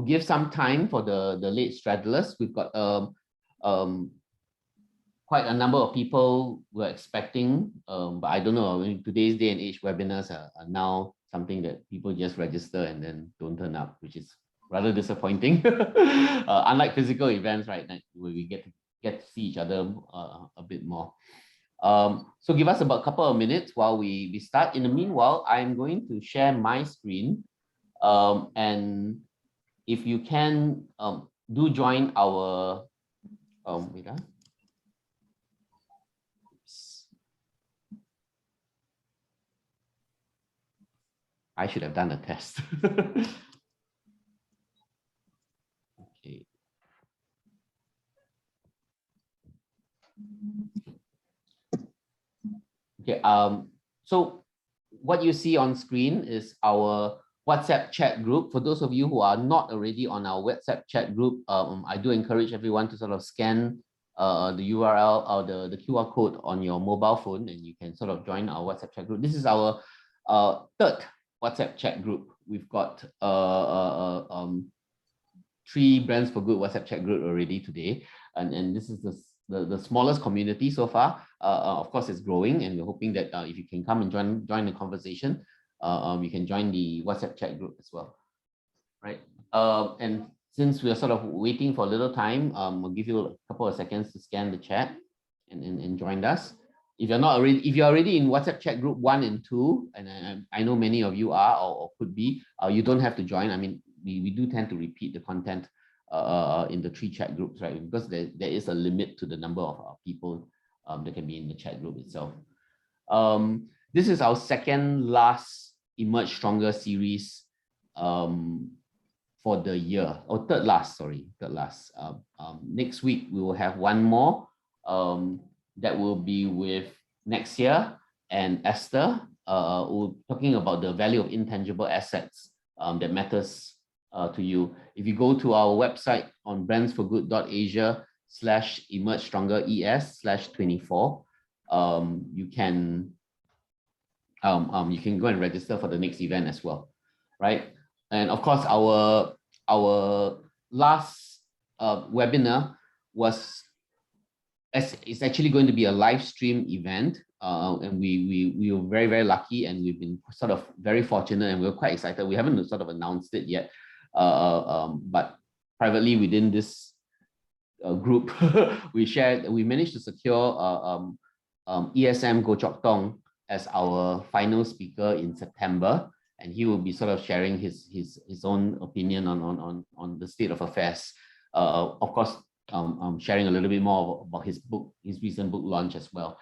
we'll give some time for the late stragglers. We've got quite a number of people we're expecting, but I don't know, in today's day and age, webinars are now something that people just register and then don't turn up, which is rather disappointing. Unlike physical events, right, where we get to see each other a bit more. So give us about a couple of minutes while we start. In the meanwhile, I'm going to share my screen, and if you can, do join our wait, I should have done a test. Okay. Okay. So what you see on screen is our WhatsApp chat group. For those of you who are not already on our WhatsApp chat group, I do encourage everyone to sort of scan the URL or the QR code on your mobile phone, and you can sort of join our WhatsApp chat group. This is our third WhatsApp chat group. We've got 3 Brands for Good WhatsApp chat group already today, and this is the smallest community so far. Of course, it's growing, and we're hoping that if you can come and join the conversation, you can join the WhatsApp chat group as well, right? And since we are sort of waiting for a little time, we'll give you a couple of seconds to scan the chat and join us. If you're already in WhatsApp chat group 1 and 2, and I know many of you are or could be, you don't have to join. I mean, we do tend to repeat the content in the 3 chat groups, right? Because there is a limit to the number of people that can be in the chat group itself. This is our second last Emerge Stronger series for the year, or third last. Next week we will have one more that will be with Nexia and Esther, talking about the value of intangible assets that matters to you. If you go to our website on brandsforgood.asia/emergestronger/24, you can go and register for the next event as well, right? And of course, our last webinar it's actually going to be a live stream event, and we were very, very lucky, and we've been sort of very fortunate, and we're quite excited. We haven't sort of announced it yet, but privately within this group, we managed to secure ESM Goh Chok Tong as our final speaker in September, and he will be sort of sharing his own opinion on the state of affairs. Of course, sharing a little bit more about his recent book launch as well.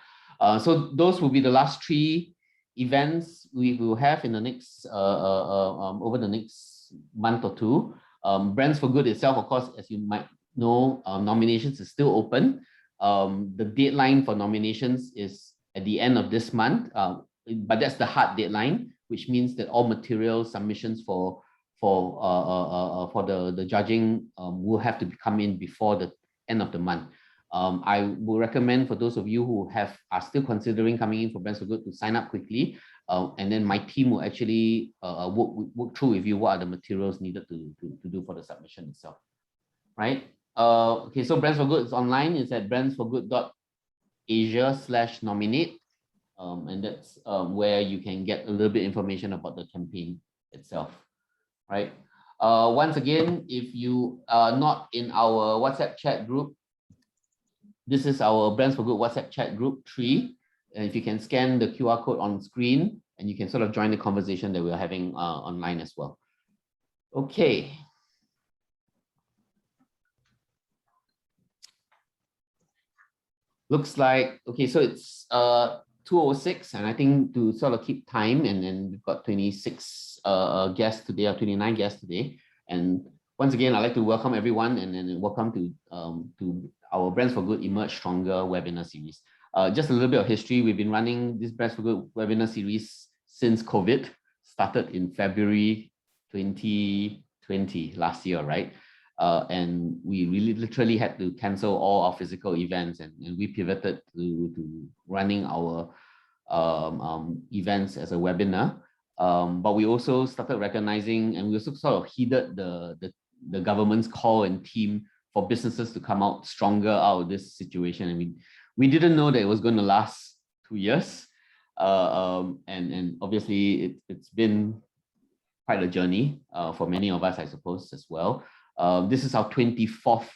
So those will be the last 3 events we will have in the next over the next month or 2. Brands for Good itself, of course, as you might know, nominations is still open. The deadline for nominations is at the end of this month, but that's the hard deadline, which means that all material submissions for the judging will have to come in before the end of the month. I will recommend for those of you who are still considering coming in for Brands for Good to sign up quickly, and then my team will actually work through with you what are the materials needed to do for the submission itself, right? Okay, so Brands for Good is online. It's at brandsforgood.asia/nominate, and that's where you can get a little bit information about the campaign itself, right? Once again, if you are not in our WhatsApp chat group, this is our Brands for Good WhatsApp chat group 3. And if you can scan the QR code on screen, and you can sort of join the conversation that we're having online as well. Okay. Looks like, okay, so it's 2:06, and I think to sort of keep time, and then we've got 26 guests today, or 29 guests today. And once again, I'd like to welcome everyone, and then welcome to our Brands for Good Emerge Stronger webinar series. Just a little bit of history. We've been running this Brands for Good webinar series since COVID started in February 2020, last year, right? And we really literally had to cancel all our physical events, and we pivoted to running our events as a webinar. But we also started recognizing, and we also sort of heeded the the government's call and team for businesses to come out stronger out of this situation. I mean, we didn't know that it was going to last 2 years. And obviously it's been quite a journey for many of us, I suppose, as well. This is our 24th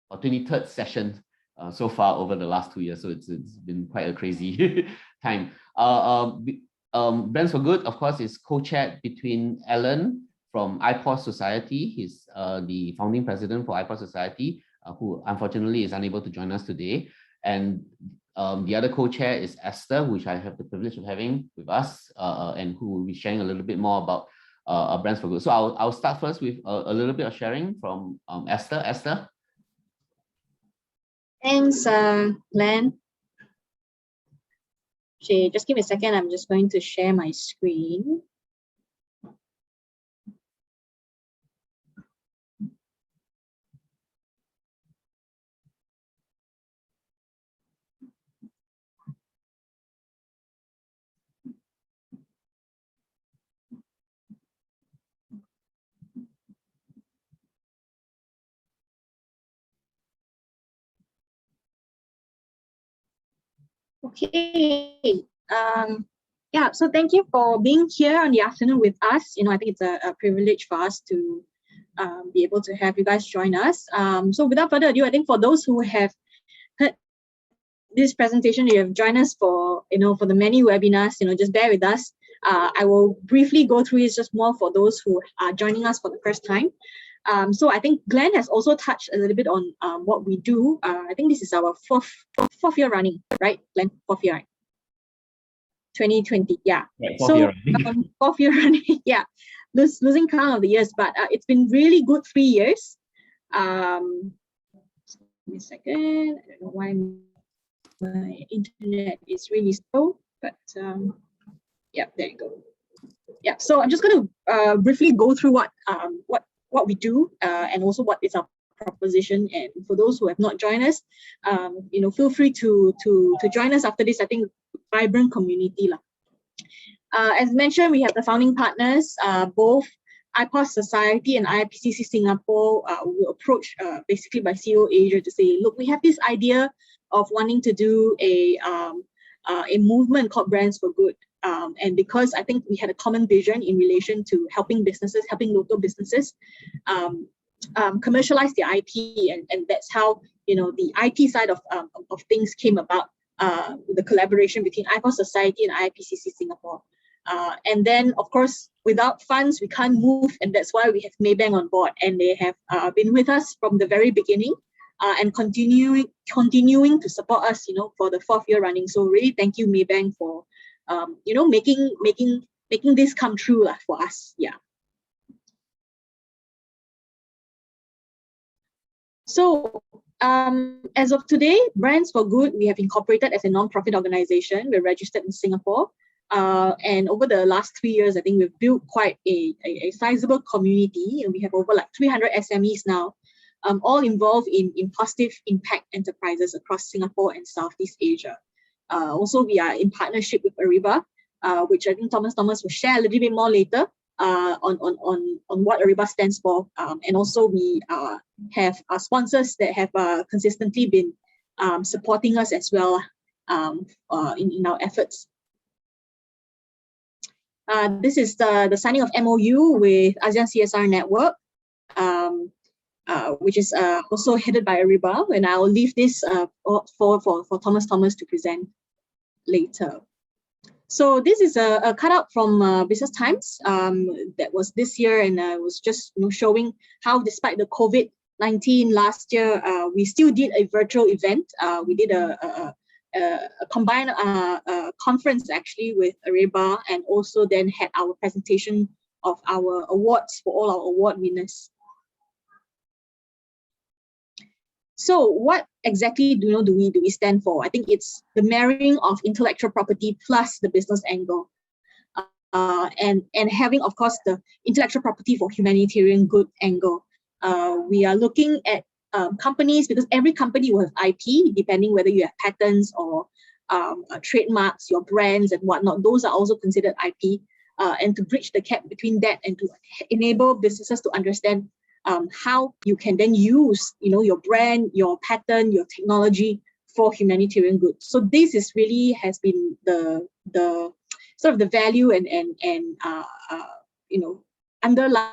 or 23rd session so far over the last 2 years. So it's been quite a crazy time. Brands for Good, of course, is co-chaired between Alan from IPOS Society. He's the founding president for IPOS Society, who unfortunately is unable to join us today. And the other co-chair is Esther, which I have the privilege of having with us, and who will be sharing a little bit more about Brands for Good. So I'll start first with a little bit of sharing from Esther. Esther? Thanks, Glenn. Okay, just give me a second. I'm just going to share my screen. Okay. Yeah, so thank you for being here on the afternoon with us. I think it's a privilege for us to be able to have you guys join us. So without further ado, I think for those who have heard this presentation, you have joined us for the many webinars, just bear with us. I will briefly go through it, just more for those who are joining us for the first time. So I think Glenn has also touched a little bit on what we do. I think this is our fourth year running, right, Glenn? Fourth year, right? 2020, yeah. Right, fourth year running, yeah. Losing count of the years, but it's been really good 3 years. Give me a second. I don't know why my internet is really slow, but yeah, there you go. Yeah, so I'm just going to briefly go through what we do and also what is our proposition. And for those who have not joined us, feel free to join us after this. I think vibrant community lah. As mentioned, we have the founding partners, both IPOS Society and IPCC Singapore will approach basically by CEO Asia to say, look, we have this idea of wanting to do a movement called Brands for Good. And because I think we had a common vision in relation to helping local businesses commercialize their IP, and that's how the IP side of things came about with the collaboration between IPOS Society and IPCC Singapore. And then, of course, without funds, we can't move, and that's why we have Maybank on board, and they have been with us from the very beginning and continuing to support us, for the 4th year running. So really, thank you, Maybank, for making this come true for us. Yeah. So as of today, Brands for Good, we have incorporated as a non-profit organization. We're registered in Singapore. And over the last 3 years, I think we've built quite a sizable community, and we have over 300 SMEs now, all involved in positive impact enterprises across Singapore and Southeast Asia. Also, we are in partnership with Ariba, which I think Thomas will share a little bit more later on what Ariba stands for. And also, we have our sponsors that have consistently been supporting us as well in our efforts. This is the signing of MOU with ASEAN CSR Network, which is also headed by Ariba, and I will leave this for Thomas to present later. So this is a cutout from Business Times that was this year, and I was just showing how, despite the COVID-19 last year, we still did a virtual event. We did a combined conference actually with Ariba, and also then had our presentation of our awards for all our award winners. So what exactly do we stand for? I think it's the marrying of intellectual property plus the business angle, and having, of course, the intellectual property for humanitarian good angle. We are looking at companies, because every company will have IP, depending whether you have patents or trademarks, your brands and whatnot. Those are also considered IP, and to bridge the gap between that and to enable businesses to understand how you can then use, your brand, your pattern, your technology for humanitarian good. So this is really has been the sort of the value and underlying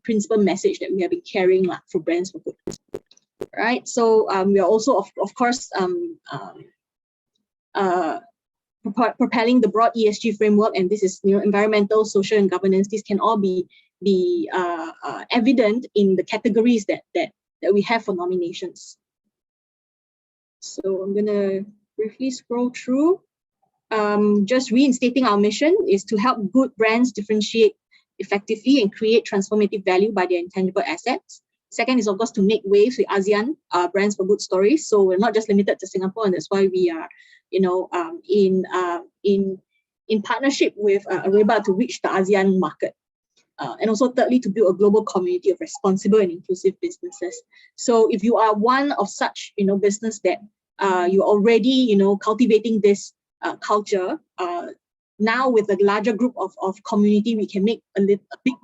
principal message that we have been carrying for Brands for Good. Right. So we are also of course propelling the broad ESG framework, and this is environmental, social, and governance. These can all be evident in the categories that we have for nominations. So I'm gonna briefly scroll through. Just reinstating our mission is to help good brands differentiate effectively and create transformative value by their intangible assets. Second is, of course, to make waves with ASEAN Brands for Good stories. So we're not just limited to Singapore, and that's why we are, in partnership with Areba to reach the ASEAN market. And also thirdly, to build a global community of responsible and inclusive businesses. So if you are one of such, business that you're already, cultivating this culture, now with a larger group of community, we can make a bit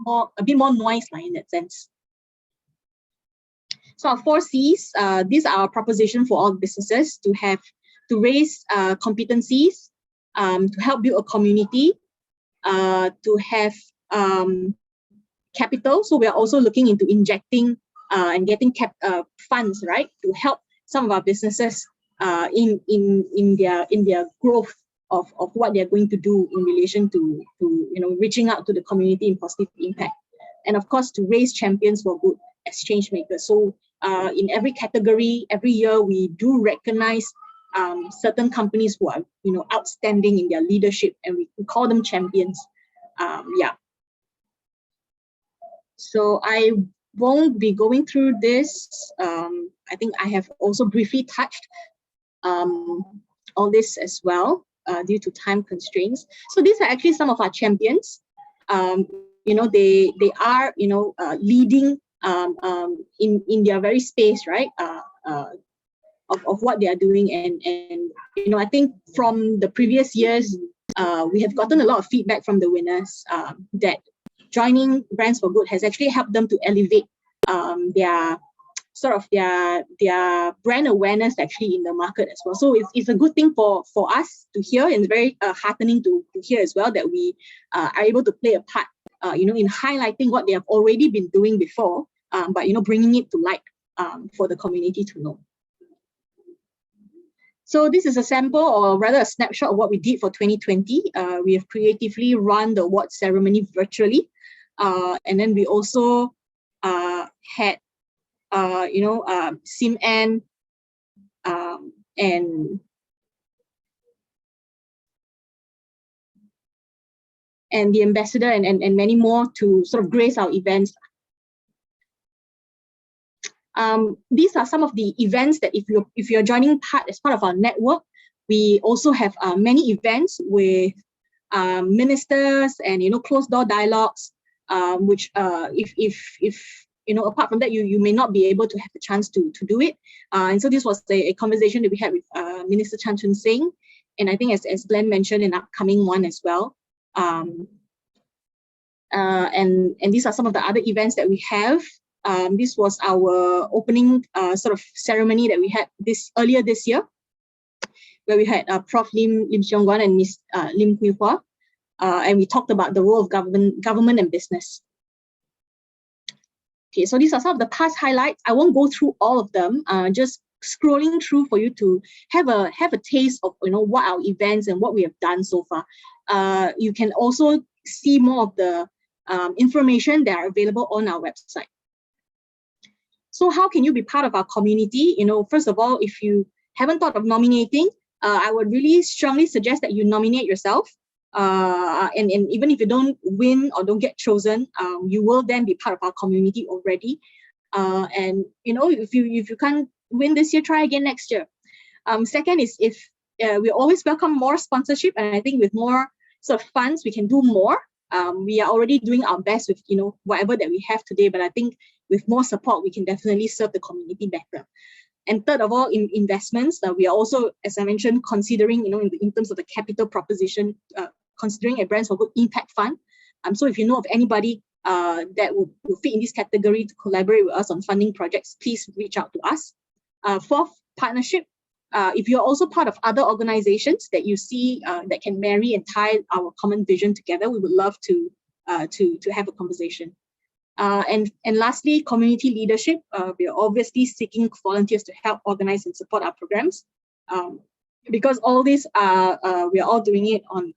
more noise in that sense. So our 4 C's, these are our proposition for all businesses to raise competencies, to help build a community, to have capital. So we are also looking into injecting and getting funds, right, to help some of our businesses in their growth of what they're going to do in relation to reaching out to the community in positive impact, and of course to raise champions for good as change makers. So in every category, every year we do recognize certain companies who are outstanding in their leadership, and we call them champions. So I won't be going through this. I think I have also briefly touched all this as well due to time constraints. So these are actually some of our champions. They are leading in their very space, right? Of what they are doing, and I think from the previous years we have gotten a lot of feedback from the winners that joining Brands for Good has actually helped them to elevate their brand awareness actually in the market as well. So it's a good thing for us to hear, and very heartening to hear as well that we are able to play a part in highlighting what they have already been doing before, but bringing it to light for the community to know. So this is a sample, or rather a snapshot of what we did for 2020. We have creatively run the award ceremony virtually, and then we also had SIMAN and the ambassador and many more to sort of grace our events. These are some of the events that if you're joining as part of our network, we also have many events with ministers and closed door dialogues, which if apart from that you may not be able to have the chance to do it. And so this was a conversation that we had with Minister Chan Chun Sing, and I think as Glenn mentioned, an upcoming one as well. And these are some of the other events that we have. This was our opening sort of ceremony that we had earlier this year, where we had Prof Lim Cheong Guan and Ms. Lim Hui Hua, and we talked about the role of government and business. Okay, so these are some of the past highlights. I won't go through all of them. Just scrolling through for you to have a taste of what our events and what we have done so far. You can also see more of the information that are available on our website. So how can you be part of our community? First of all, if you haven't thought of nominating, I would really strongly suggest that you nominate yourself. And even if you don't win or don't get chosen, you will then be part of our community already. And if you can't win this year, try again next year. Second is if we always welcome more sponsorship, and I think with more sort of funds, we can do more. We are already doing our best with whatever that we have today, but I think with more support, we can definitely serve the community better. And third of all, in investments, we are also, as I mentioned, considering, in terms of the capital proposition, considering a Brands for Good impact fund. So if you know of anybody that will fit in this category to collaborate with us on funding projects, please reach out to us. Fourth, partnership. If you're also part of other organizations that you see that can marry and tie our common vision together, we would love to have a conversation. And lastly, community leadership. We are obviously seeking volunteers to help organize and support our programs. Because all this, we are all doing it on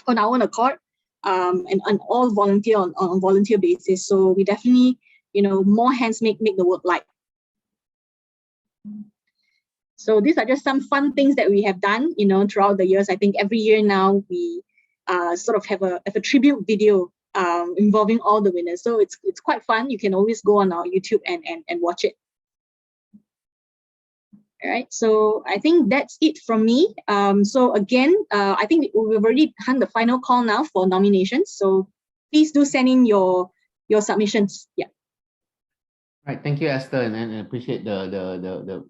our own accord, and all volunteer on volunteer basis. So we definitely, more hands make the work light. So these are just some fun things that we have done, throughout the years. I think every year now we sort of have a tribute video involving all the winners. So it's quite fun. You can always go on our YouTube and watch it. All right, so I think that's it from me. So again, I think we've already done the final call now for nominations. So please do send in your submissions. Yeah. Right, thank you, Esther, and I appreciate the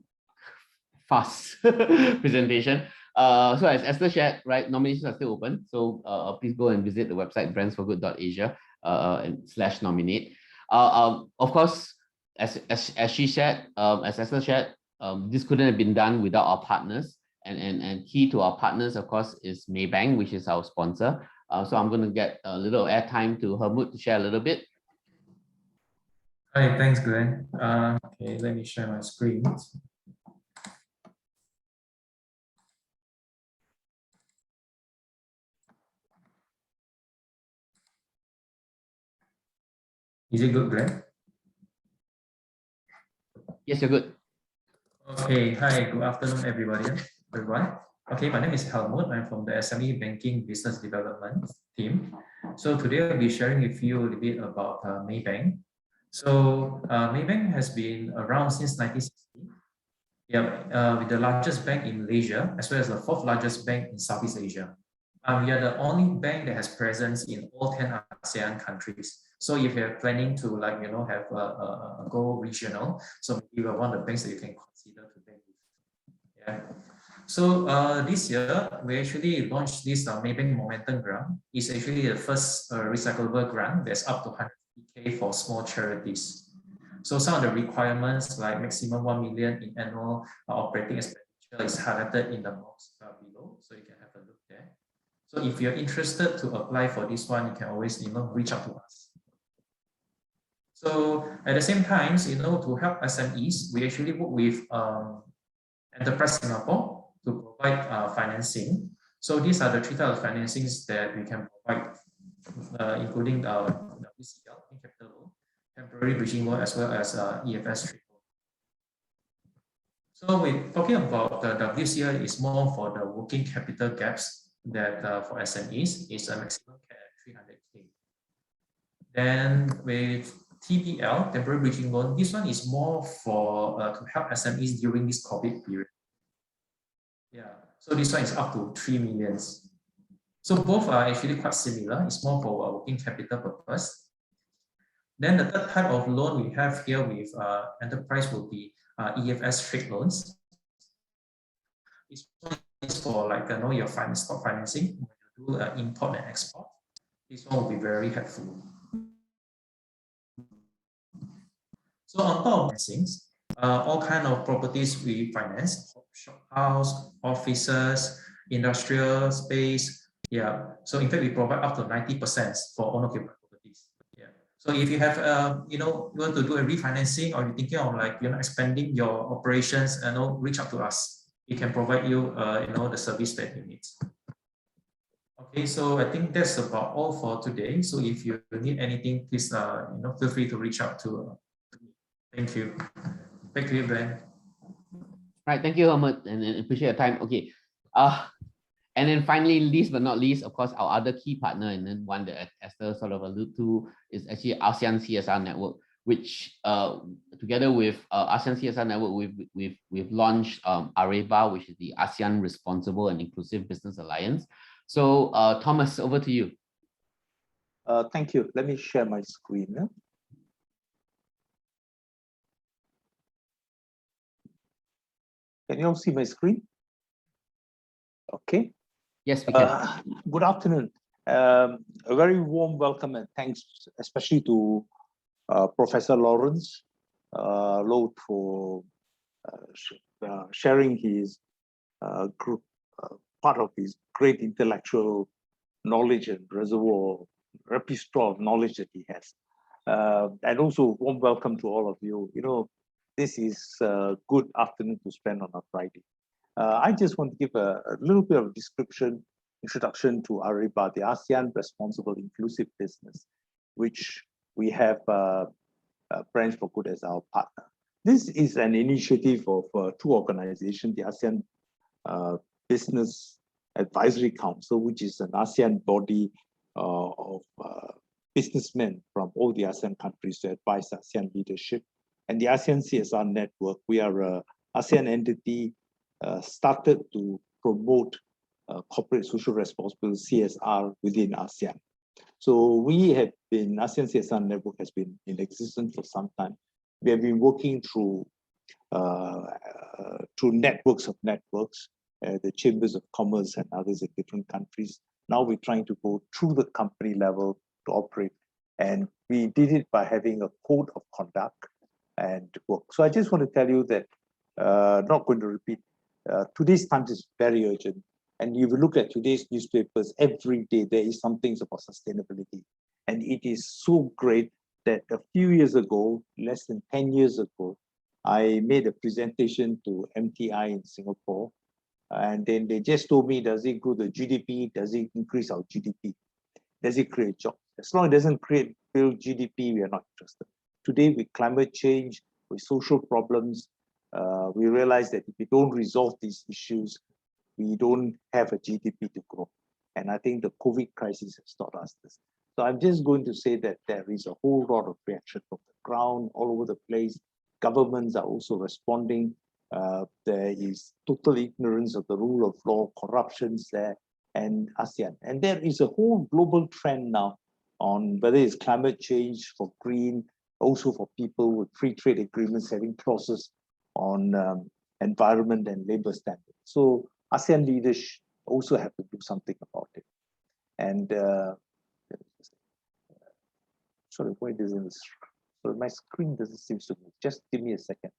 fast presentation. So as Esther shared, right, nominations are still open. So please go and visit the website brandsforgood.asia /nominate. Of course, as she shared, as Esther shared, this couldn't have been done without our partners. And key to our partners, of course, is Maybank, which is our sponsor. So I'm going to get a little airtime to Helmut to share a little bit. Hi, thanks, Glenn. Okay, let me share my screen. Is it good, Glenn? Yes, you're good. Okay, hi, good afternoon, everyone. Okay, my name is Helmut. I'm from the SME Banking Business Development team. So today I'll be sharing with you a little bit about Maybank. So Maybank has been around since 1960. Yeah, with the largest bank in Malaysia, as well as the fourth largest bank in Southeast Asia. We are the only bank that has presence in all 10 ASEAN countries. So if you're planning to have a go regional, so we are one of the banks that you can consider to bank with. Yeah. So this year we actually launched this Maybank Momentum Grant. It's actually the first recyclable grant that's up to 150K for small charities. So some of the requirements like maximum 1 million in annual operating expenditure is highlighted in the box below, so you can have a look there. So if you're interested to apply for this one, you can always reach out to us. So at the same time, to help SMEs, we actually work with Enterprise Singapore to provide financing. So these are the three types of financings that we can provide, including the WCL, capital loan, temporary bridging loan, as well as EFS trade loan. So we're talking about the WCL is more for the working capital gaps that for SMEs is a maximum cap at 300K. Then with TBL, temporary bridging loan, this one is more for to help SMEs during this COVID period. Yeah, so this one is up to 3 million. So both are actually quite similar. It's more for a working capital purpose. Then the third type of loan we have here with enterprise will be EFS trade loans. This one is for your stock financing when you do import and export. This one will be very helpful. So on top of financings, all kind of properties we finance: shop house, offices, industrial space. Yeah. So in fact, we provide up to 90% for owner-occupied properties. Yeah. So if you have you want to do a refinancing, or you're thinking of expanding your operations, reach out to us. We can provide you the service that you need. Okay, so I think that's about all for today. So if you need anything, please feel free to reach out to. Thank you. Back to you, Glenn. Right, thank you, Helmut, and appreciate your time. Okay, and then finally, least but not least, of course, our other key partner, and then one that Esther sort of alluded to, is actually ASEAN CSR Network, which together with ASEAN CSR Network, we've launched AREBA, which is the ASEAN Responsible and Inclusive Business Alliance. So Thomas, over to you. Thank you. Let me share my screen. Yeah? Can you all see my screen? Okay. Yes, we can. Good afternoon. A very warm welcome and thanks, especially to Professor Lawrence Lowe for sharing his group, part of his great intellectual knowledge and repertoire of knowledge that he has. And also warm welcome to all of you. You know, this is a good afternoon to spend on a Friday. I just want to give a little bit of introduction to ARIBA, the ASEAN Responsible Inclusive Business, which we have Branch for Good as our partner. This is an initiative of two organizations, the ASEAN Business Advisory Council, which is an ASEAN body of businessmen from all the ASEAN countries to advise ASEAN leadership, and the ASEAN CSR Network. We are an ASEAN entity started to promote corporate social responsibility, CSR, within ASEAN. So we have been, ASEAN CSR Network has been in existence for some time. We have been working through networks of networks, the chambers of commerce and others in different countries. Now we're trying to go through the company level to operate. And we did it by having a code of conduct and work. So I just want to tell you that, not going to repeat, today's times is very urgent. And if you look at today's newspapers, every day there is something about sustainability. And it is so great that a few years ago, less than 10 years ago, I made a presentation to MTI in Singapore. And then they just told me, does it grow the GDP? Does it increase our GDP? Does it create jobs? As long as it doesn't build GDP, we are not interested. Today, with climate change, with social problems, we realize that if we don't resolve these issues, we don't have a GDP to grow. And I think the COVID crisis has taught us this. So I'm just going to say that there is a whole lot of reaction from the ground all over the place. Governments are also responding. There is total ignorance of the rule of law, corruptions there, and ASEAN. And there is a whole global trend now on whether it's climate change for green, also for people with free trade agreements having clauses on environment and labor standards. So ASEAN leaders also have to do something about it. And sorry, why doesn't this? So my screen doesn't seem to move. Just give me a second.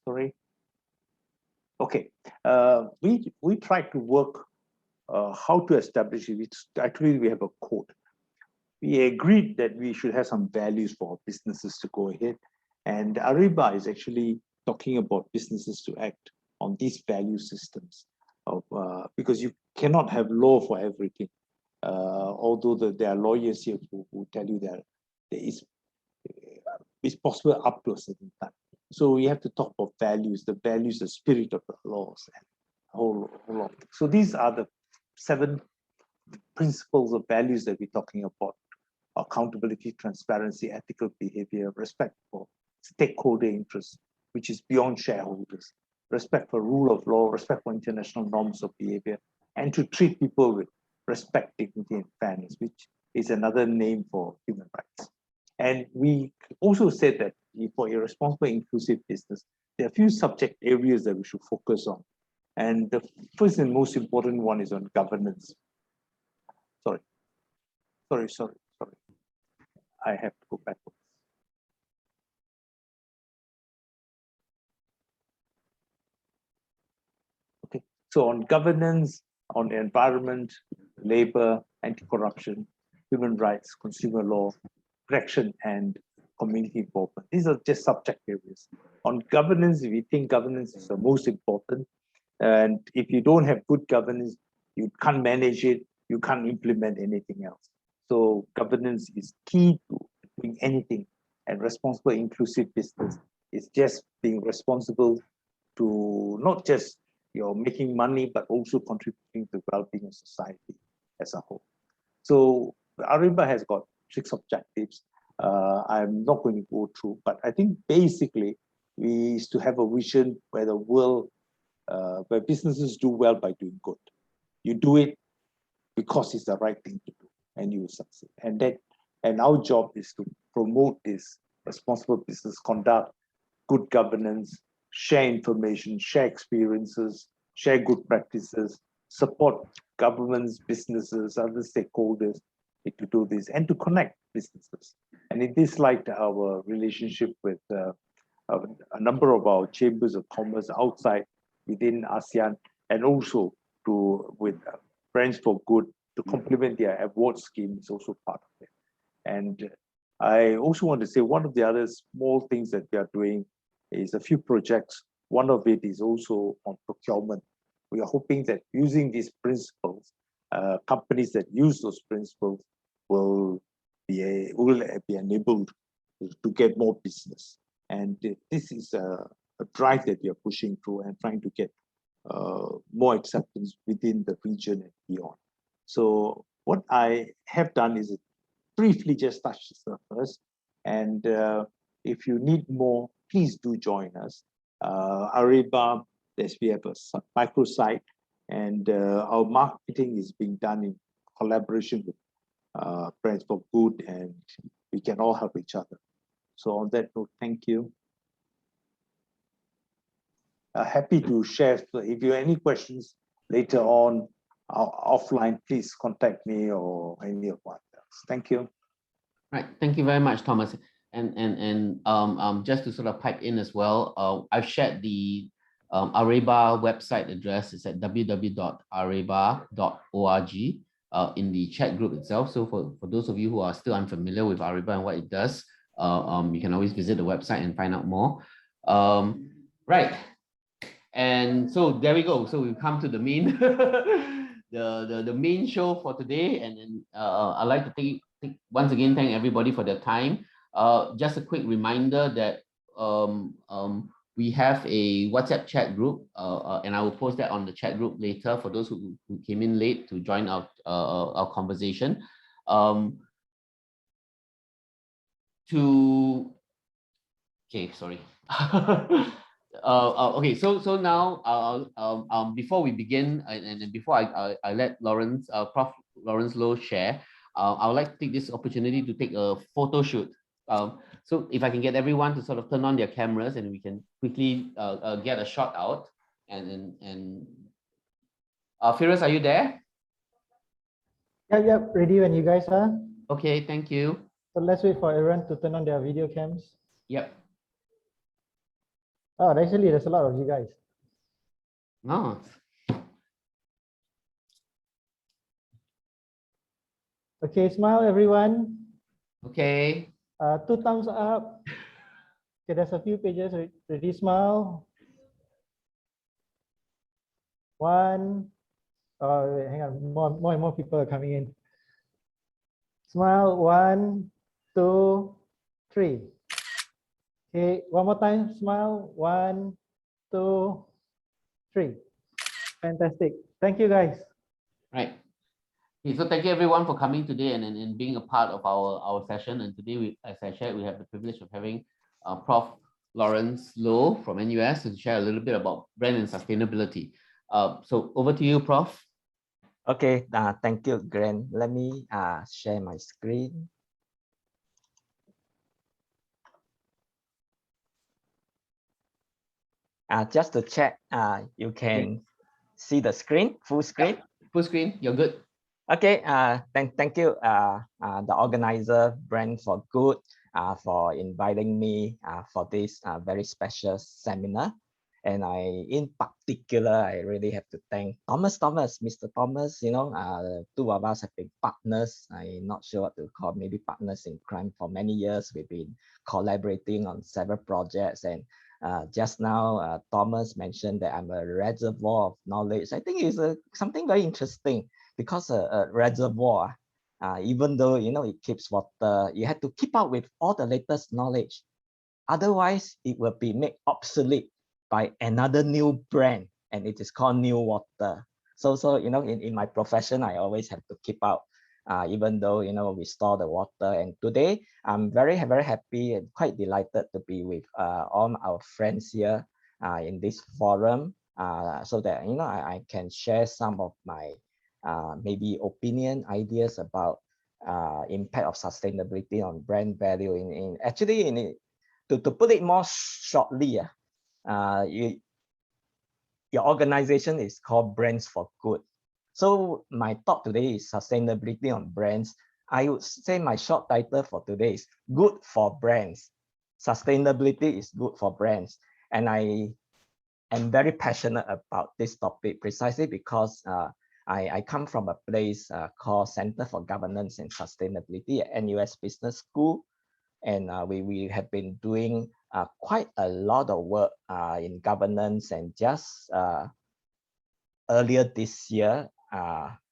Sorry. Okay. We tried to work how to establish it. Actually, we have a code. We agreed that we should have some values for our businesses to go ahead. And ARIBA is actually talking about businesses to act on these value systems of, because you cannot have law for everything. Although there are lawyers here who tell you that it's possible up to a certain time. So we have to talk about values, the spirit of the laws, and a whole lot. So these are the 7 principles of values that we're talking about: accountability, transparency, ethical behavior, respect for stakeholder interests, which is beyond shareholders, respect for rule of law, respect for international norms of behavior, and to treat people with respect, dignity, and fairness, which is another name for human rights. And we also said that for a responsible, inclusive business, there are a few subject areas that we should focus on. And the first and most important one is on governance. Sorry. I have to go backwards. Okay, so on governance, on the environment, labor, anti-corruption, human rights, consumer law, correction, and community involvement. These are just subject areas. On governance, if you think governance is the most important, and if you don't have good governance, you can't manage it, you can't implement anything else. So governance is key to doing anything, and responsible, inclusive business is just being responsible to not just making money, but also contributing to the well-being of society as a whole. So ARIBA has got 6 objectives. I'm not going to go through, but I think basically we is to have a vision where the world, where businesses do well by doing good. You do it because it's the right thing to do, and you will succeed. And our job is to promote this responsible business conduct, good governance, share information, share experiences, share good practices, support governments, businesses, other stakeholders to do this, and to connect businesses. And it is like our relationship with a number of our chambers of commerce outside within ASEAN, and also with Brands for Good to complement their award scheme is also part of it. And I also want to say one of the other small things that we are doing is a few projects. One of it is also on procurement. We are hoping that using these principles, companies that use those principles will be enabled to get more business. And this is a drive that we are pushing through and trying to get more acceptance within the region and beyond. So what I have done is briefly just touch the surface. And if you need more, please do join us. Ariba, we have a microsite, and our marketing is being done in collaboration with Brands for Good, and we can all help each other. So on that note, thank you. Happy to share. If you have any questions later on offline, please contact me or any of my else. Thank you. Right. Thank you very much, Thomas. And just to sort of pipe in as well, I've shared the Areba website address. It's at www.areba.org in the chat group itself. So for those of you who are still unfamiliar with Areba and what it does, you can always visit the website and find out more. Right. And so there we go. So we've come to the main the main show for today. And then I'd like to once again thank everybody for their time. Just a quick reminder that we have a WhatsApp chat group, and I will post that on the chat group later for those who came in late to join our conversation. Okay, sorry. Okay, so now before we begin, and before I let Prof. Lawrence Loh share, I would like to take this opportunity to take a photo shoot. So if I can get everyone to sort of turn on their cameras and we can quickly get a shot out. And Firas, are you there? Yep, ready when you guys are. Okay, thank you. So let's wait for everyone to turn on their video cams. Yep. Oh, actually, there's a lot of you guys. No. Okay, smile, everyone. Okay. 2 thumbs up. Okay, there's a few pages. Ready, smile. 1. Oh, wait, hang on. More and more people are coming in. Smile. 1, 2, 3. Okay, one more time. Smile. 1, 2, 3. Fantastic. Thank you, guys. Right. Okay, so thank you everyone for coming today and being a part of our session. And today, as I shared, we have the privilege of having Prof. Lawrence Loh from NUS to share a little bit about brand and sustainability. So over to you, Prof. Okay, thank you, Glenn. Let me share my screen. Just to check, you can see the screen, full screen? Yeah, full screen, you're good. Okay, thank you, the organizer, Brand for Good, for inviting me for this very special seminar. And in particular, I really have to thank Mr. Thomas, you know, the two of us have been partners. I'm not sure what to call, maybe partners in crime for many years. We've been collaborating on several projects. And just now, Thomas mentioned that I'm a reservoir of knowledge. I think it's something very interesting because a reservoir, even though, you know, it keeps water, you have to keep up with all the latest knowledge. Otherwise, it will be made obsolete by another new brand, and it is called new water. So you know, in my profession, I always have to keep up, even though, you know, we store the water. And today, I'm very happy and quite delighted to be with all our friends here in this forum, so that, you know, I can share some of my maybe opinion, ideas about impact of sustainability on brand value. To put it more shortly, your organization is called Brands for Good. So my talk today is sustainability on brands. I would say my short title for today is Good for Brands. Sustainability is good for brands. And I am very passionate about this topic precisely because I come from a place called Center for Governance and Sustainability at NUS Business School. And we have been doing quite a lot of work in governance, and just earlier this year,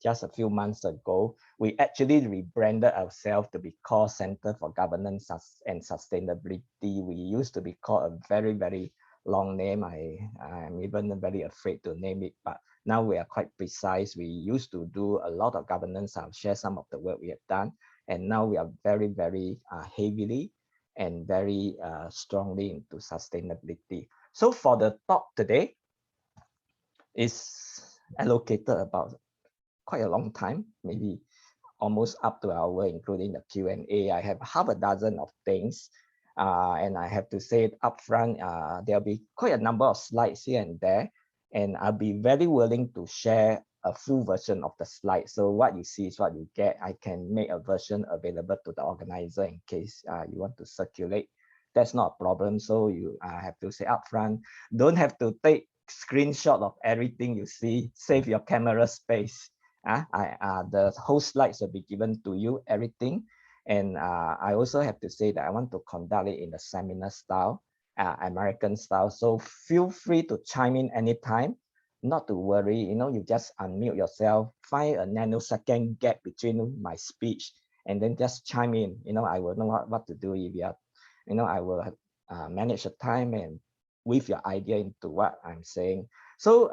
just a few months ago, we actually rebranded ourselves to be called Center for Governance and Sustainability. We used to be called a very, very long name. I'm even very afraid to name it, but now we are quite precise. We used to do a lot of governance. I'll share some of the work we have done. And now we are very, very heavily and very strongly into sustainability. So for the talk today, is allocated about quite a long time, maybe almost up to an hour, including the Q&A. I have half a dozen of things, and I have to say it upfront, there'll be quite a number of slides here and there, and I'll be very willing to share a full version of the slide. So what you see is what you get. I can make a version available to the organizer in case you want to circulate. That's not a problem. So you have to say upfront, don't have to take screenshot of everything you see, save your camera space. The whole slides will be given to you, everything. And I also have to say that I want to conduct it in the seminar style, American style. So feel free to chime in anytime, not to worry, you just unmute yourself, find a nanosecond gap between my speech, and then just chime in. I will know what to do if you are, I will manage the time and weave your idea into what I'm saying. So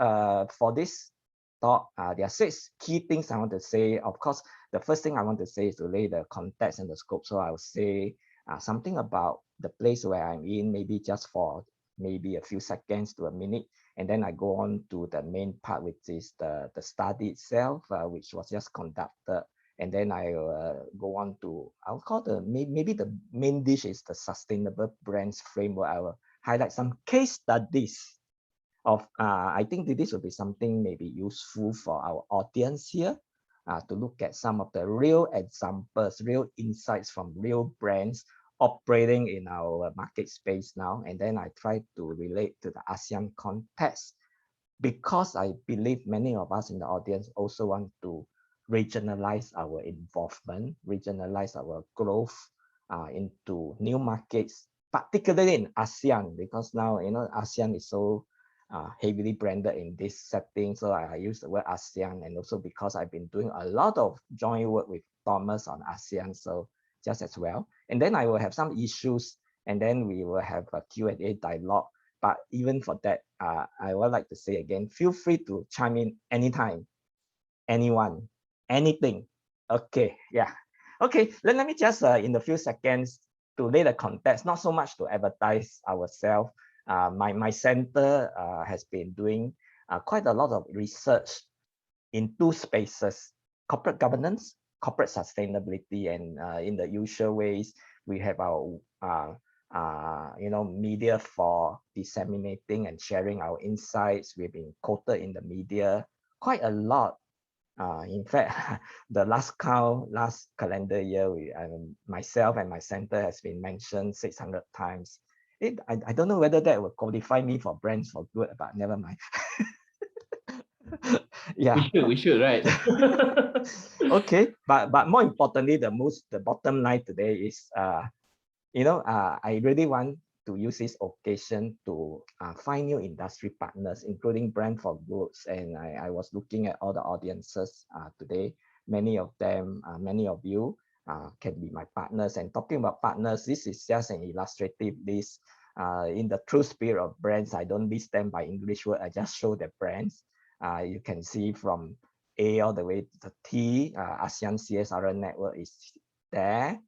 for this talk, there are 6 key things I want to say. Of course, the first thing I want to say is to lay the context and the scope. So I will say something about the place where I'm in, maybe just for maybe a few seconds to a minute. And then I go on to the main part, which is the study itself, which was just conducted. And then I go on to, I'll call maybe the main dish is the sustainable brands framework. I will highlight some case studies of, I think this will be something maybe useful for our audience here, to look at some of the real examples, real insights from real brands operating in our market space now. And then I try to relate to the ASEAN context, because I believe many of us in the audience also want to regionalize our involvement, regionalize our growth into new markets, particularly in ASEAN, because now, ASEAN is so heavily branded in this setting. So I use the word ASEAN, and also because I've been doing a lot of joint work with Thomas on ASEAN, so just as well. And then I will have some issues, and then we will have a Q&A dialogue. But even for that, I would like to say again, feel free to chime in anytime, anyone, anything. Okay, yeah. Okay, let me just, in a few seconds, to lay the context, not so much to advertise ourselves. My center has been doing quite a lot of research in 2 spaces: corporate governance, corporate sustainability. And in the usual ways, we have our media for disseminating and sharing our insights. We've been quoted in the media quite a lot. In fact, the last calendar year, myself and my center has been mentioned 600 times. I don't know whether that will qualify me for Brands for Good, but never mind. Yeah, we should, right? okay, but more importantly, the bottom line today is, I really want to use this occasion to find new industry partners, including Brand for Goods. And I was looking at all the audiences today. Many of them, many of you can be my partners. And talking about partners, this is just an illustrative list. In the true spirit of brands, I don't list them by English word. I just show the brands. You can see from A all the way to the T. ASEAN CSR network is there.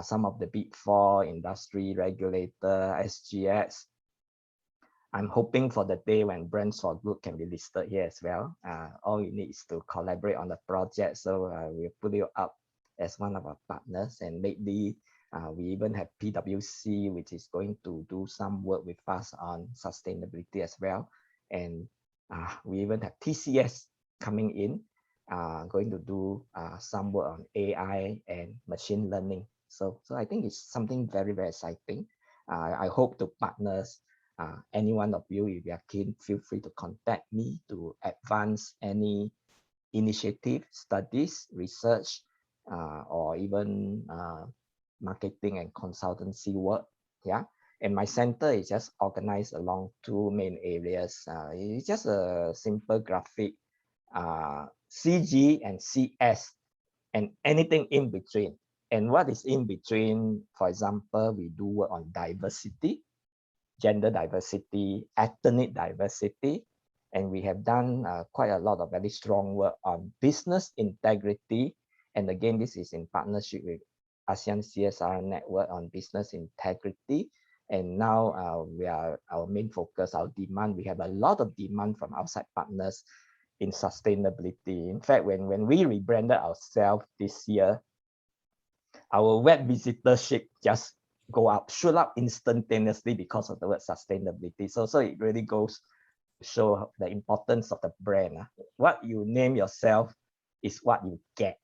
Some of the big 4 industry regulator, SGX. I'm hoping for the day when Brands for Good can be listed here as well. All you need is to collaborate on the project. So we'll put you up as one of our partners. And lately, We even have PwC, which is going to do some work with us on sustainability as well. And we even have TCS coming in, going to do some work on AI and machine learning. So I think it's something very, very exciting. I hope to partners, any one of you, if you are keen, feel free to contact me to advance any initiative, studies, research, or even marketing and consultancy work. Yeah. And my center is just organized along two main areas. It's just a simple graphic, CG and CS, and anything in between. And what is in between, for example, we do work on diversity, gender diversity, ethnic diversity, and we have done quite a lot of very strong work on business integrity. And again, this is in partnership with ASEAN CSR Network on business integrity. And now our main focus, our demand, we have a lot of demand from outside partners in sustainability. In fact, when we rebranded ourselves this year, our web visitorship just shoot up instantaneously because of the word sustainability. So it really goes to show the importance of the brand. What you name yourself is what you get.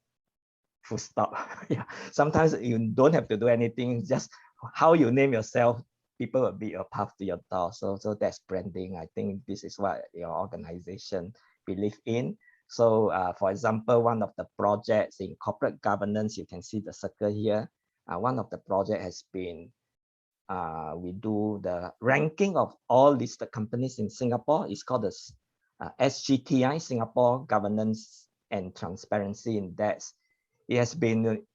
Full stop. Yeah. Sometimes you don't have to do anything, just how you name yourself, people will be a path to your door. So that's branding. I think this is what your organization believe in. So for example, one of the projects in corporate governance, you can see the circle here. One of the project has been, we do the ranking of all listed companies in Singapore. It's called the SGTI, Singapore Governance and Transparency Index. It has been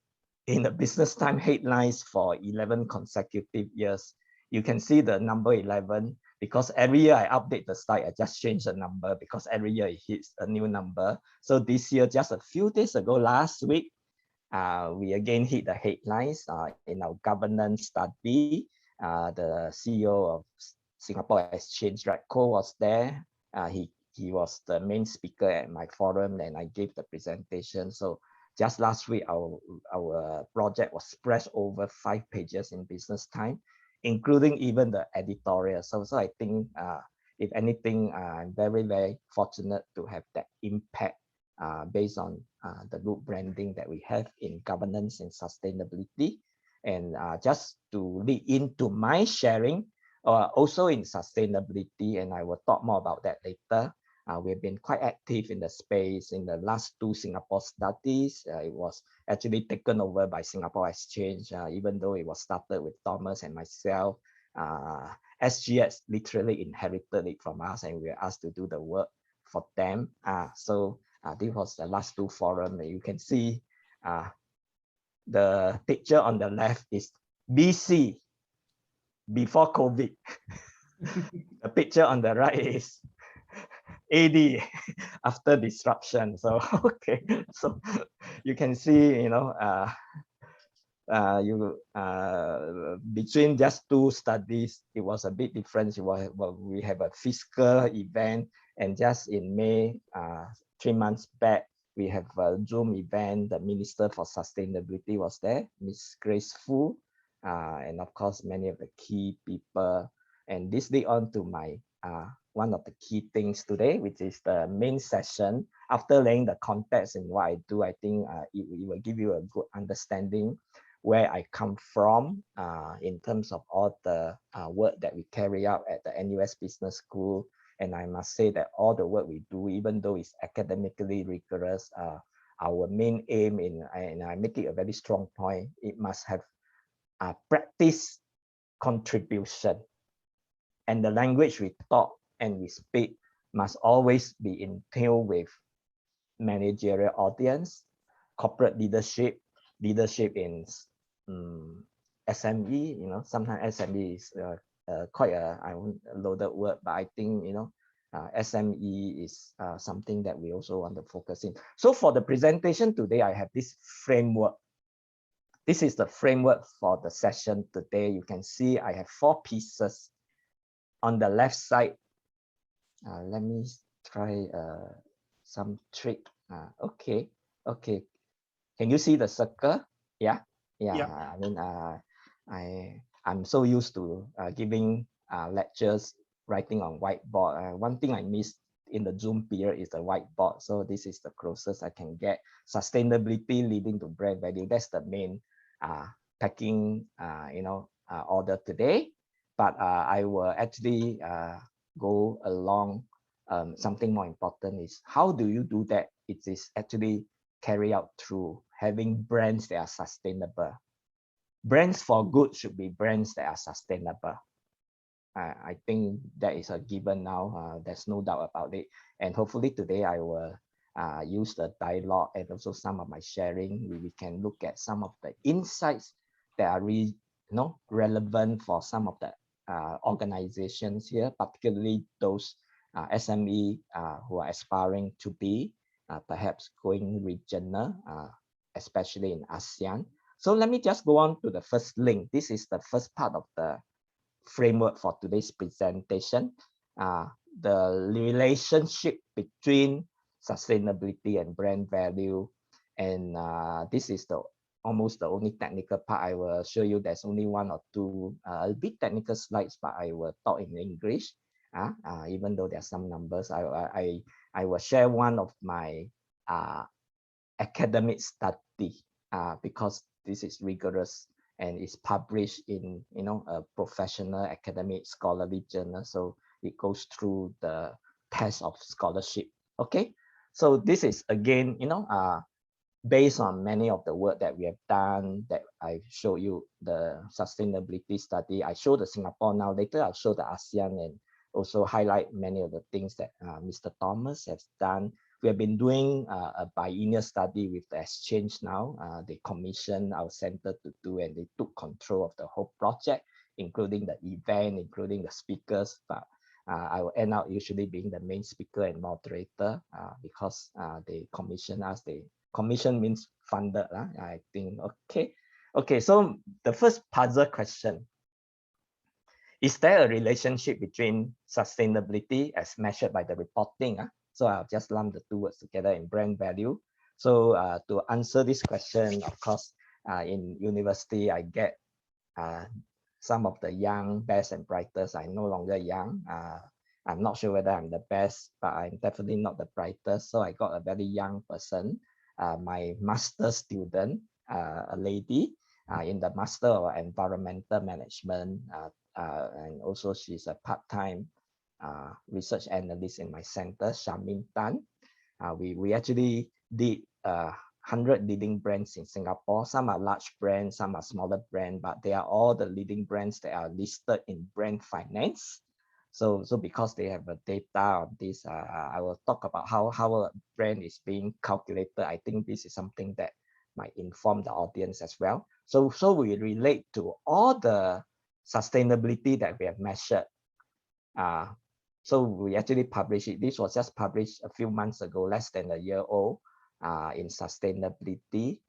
in the Business Time headlines for 11 consecutive years. You can see the number 11 because every year I update the slide, I just change the number because every year it hits a new number. So this year, just a few days ago, last week, we again hit the headlines in our governance study. The CEO of Singapore Exchange, Radko, was there. He was the main speaker at my forum, and I gave the presentation. So just last week, our project was spread over 5 pages in Business Time, including even the editorial. So I think, if anything, I'm very, very fortunate to have that impact based on the group branding that we have in governance and sustainability. And just to lead into my sharing, also in sustainability, and I will talk more about that later. We've been quite active in the space in the last 2 Singapore studies. It was actually taken over by Singapore Exchange, even though it was started with Thomas and myself. SGX literally inherited it from us, and we were asked to do the work for them. So this was the last 2 forums. You can see the picture on the left is BC, before COVID. The picture on the right is AD, after disruption. So okay, so you can see, between just 2 studies, it was a bit different. We have a fiscal event, and just in May, 3 months back, we have a Zoom event. The Minister for Sustainability was there, Ms. Grace Fu, and of course, many of the key people. And this leads on to my one of the key things today, which is the main session. After laying the context in what I do, I think it will give you a good understanding where I come from in terms of all the work that we carry out at the NUS Business School. And I must say that all the work we do, even though it's academically rigorous, our main aim and I make it a very strong point, it must have a practice contribution. And the language we talk and we speak must always be in tune with managerial audience, corporate leadership in SME. Sometimes SME is quite a loaded word, but I think SME is something that we also want to focus in. So for the presentation today, I have this framework. This is the framework for the session today. You can see I have 4 pieces. On the left side, let me try some trick. Okay. Can you see the circle? Yeah. Yeah, I mean, I'm so used to giving lectures, writing on whiteboard. One thing I missed in the Zoom period is the whiteboard. So this is the closest I can get. Sustainability leading to brand value. That's the main packing, order today. But I will actually go along. Something more important is how do you do that? It is actually carry out through having brands that are sustainable. Brands for good should be brands that are sustainable. I think that is a given now. There's no doubt about it. And hopefully today I will use the dialogue and also some of my sharing. We can look at some of the insights that are really, relevant for some of the organizations here, particularly those SME who are aspiring to be perhaps going regional, especially in ASEAN. So let me just go on to the first link. This is the first part of the framework for today's presentation. The relationship between sustainability and brand value. And this is almost the only technical part. I will show you there's only one or two a bit technical slides, but I will talk in English. Even though there's some numbers, I will share one of my academic study because this is rigorous and is published in a professional academic scholarly journal, so it goes through the test of scholarship. Okay, so this is again based on many of the work that we have done, that I show you the sustainability study. I show the Singapore now, later I'll show the ASEAN and also highlight many of the things that Mr. Thomas has done. We have been doing a biennial study with the exchange now. They commissioned our center to do, and they took control of the whole project, including the event, including the speakers. But I will end up usually being the main speaker and moderator because they commission us. Commission means funded, I think. Okay. So the first puzzle question: is there a relationship between sustainability as measured by the reporting? So I'll just lump the two words together in brand value. So to answer this question, of course, in university, I get some of the young, best and brightest. I'm no longer young. I'm not sure whether I'm the best, but I'm definitely not the brightest. So I got a very young person, my master student, a lady in the Master of Environmental Management, and also she's a part-time research analyst in my center, Shamin Tan. We actually did 100 leading brands in Singapore. Some are large brands, some are smaller brands, but they are all the leading brands that are listed in brand finance. So because they have a data on this, I will talk about how a brand is being calculated. I think this is something that might inform the audience as well. So we relate to all the sustainability that we have measured. So we actually published it. This was just published a few months ago, less than a year old, in sustainability.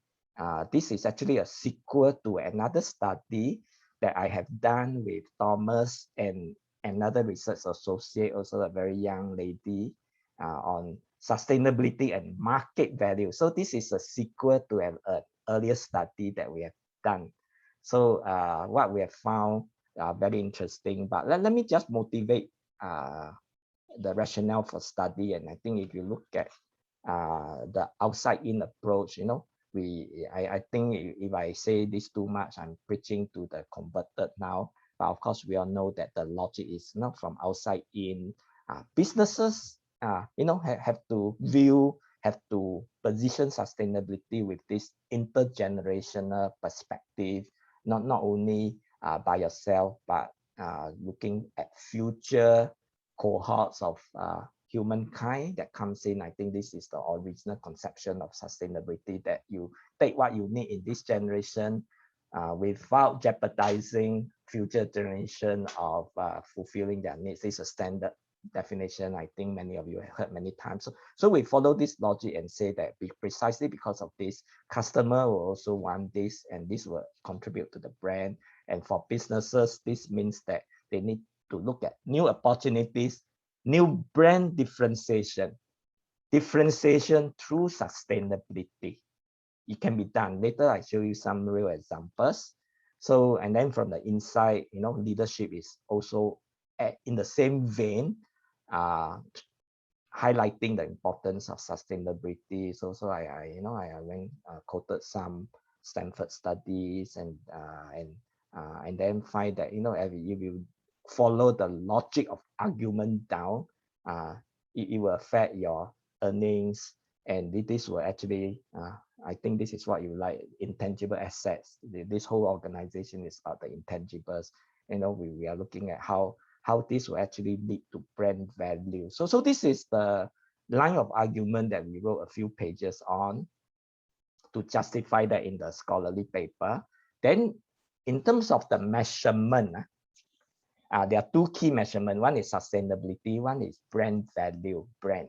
This is actually a sequel to another study that I have done with Thomas and another research associate, also a very young lady, on sustainability and market value. So this is a sequel to an earlier study that we have done. So what we have found very interesting, but let me just motivate the rationale for study. And I think if you look at the outside-in approach, I think if I say this too much, I'm preaching to the converted now. But of course, we all know that the logic is not from outside in. Businesses, have to view, have to position sustainability with this intergenerational perspective, not only by yourself, but looking at future cohorts of humankind that comes in. I think this is the original conception of sustainability, that you take what you need in this generation without jeopardizing future generation of fulfilling their needs. This is a standard definition. I think many of you have heard many times. So we follow this logic and say that precisely because of this, customer will also want this, and this will contribute to the brand. And for businesses, this means that they need to look at new opportunities, new brand differentiation through sustainability. it can be done. Later, I show you some real examples. So, and then from the inside, you know, leadership is also in the same vein, highlighting the importance of sustainability. So I you know, I went quoted some Stanford studies and then find that, you know, if you follow the logic of argument down, it will affect your earnings, and this will actually, I think this is what you like, intangible assets. This whole organization is about the intangibles. You know, we are looking at how this will actually lead to brand value. So this is the line of argument that we wrote a few pages on to justify that in the scholarly paper. Then in terms of the measurement, there are two key measurements. One is sustainability, one is brand value, brand.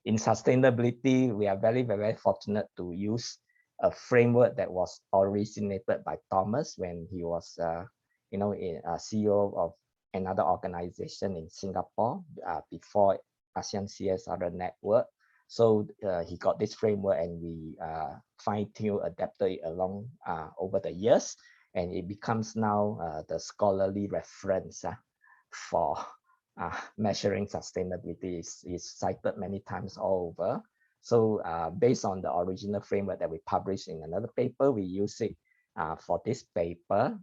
In sustainability, we are very, very fortunate to use a framework that was originated by Thomas when he was, you know, a CEO of another organization in Singapore before ASEAN CSR network. So he got this framework, and we fine-tune, adapted it along over the years, and it becomes now the scholarly reference for measuring sustainability. Is cited many times all over. So based on the original framework that we published in another paper, we use it for this paper.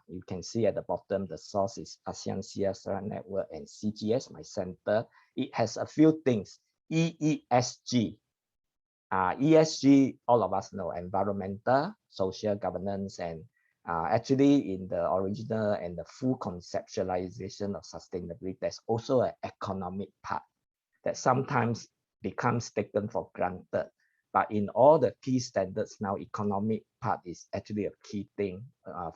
You can see at the bottom, the source is ASEAN CSR Network and CGS, my center. It has a few things. ESG. ESG, all of us know, environmental, social governance, and actually in the original and the full conceptualization of sustainability, there's also an economic part that sometimes becomes taken for granted. But in all the key standards now, economic part is actually a key thing.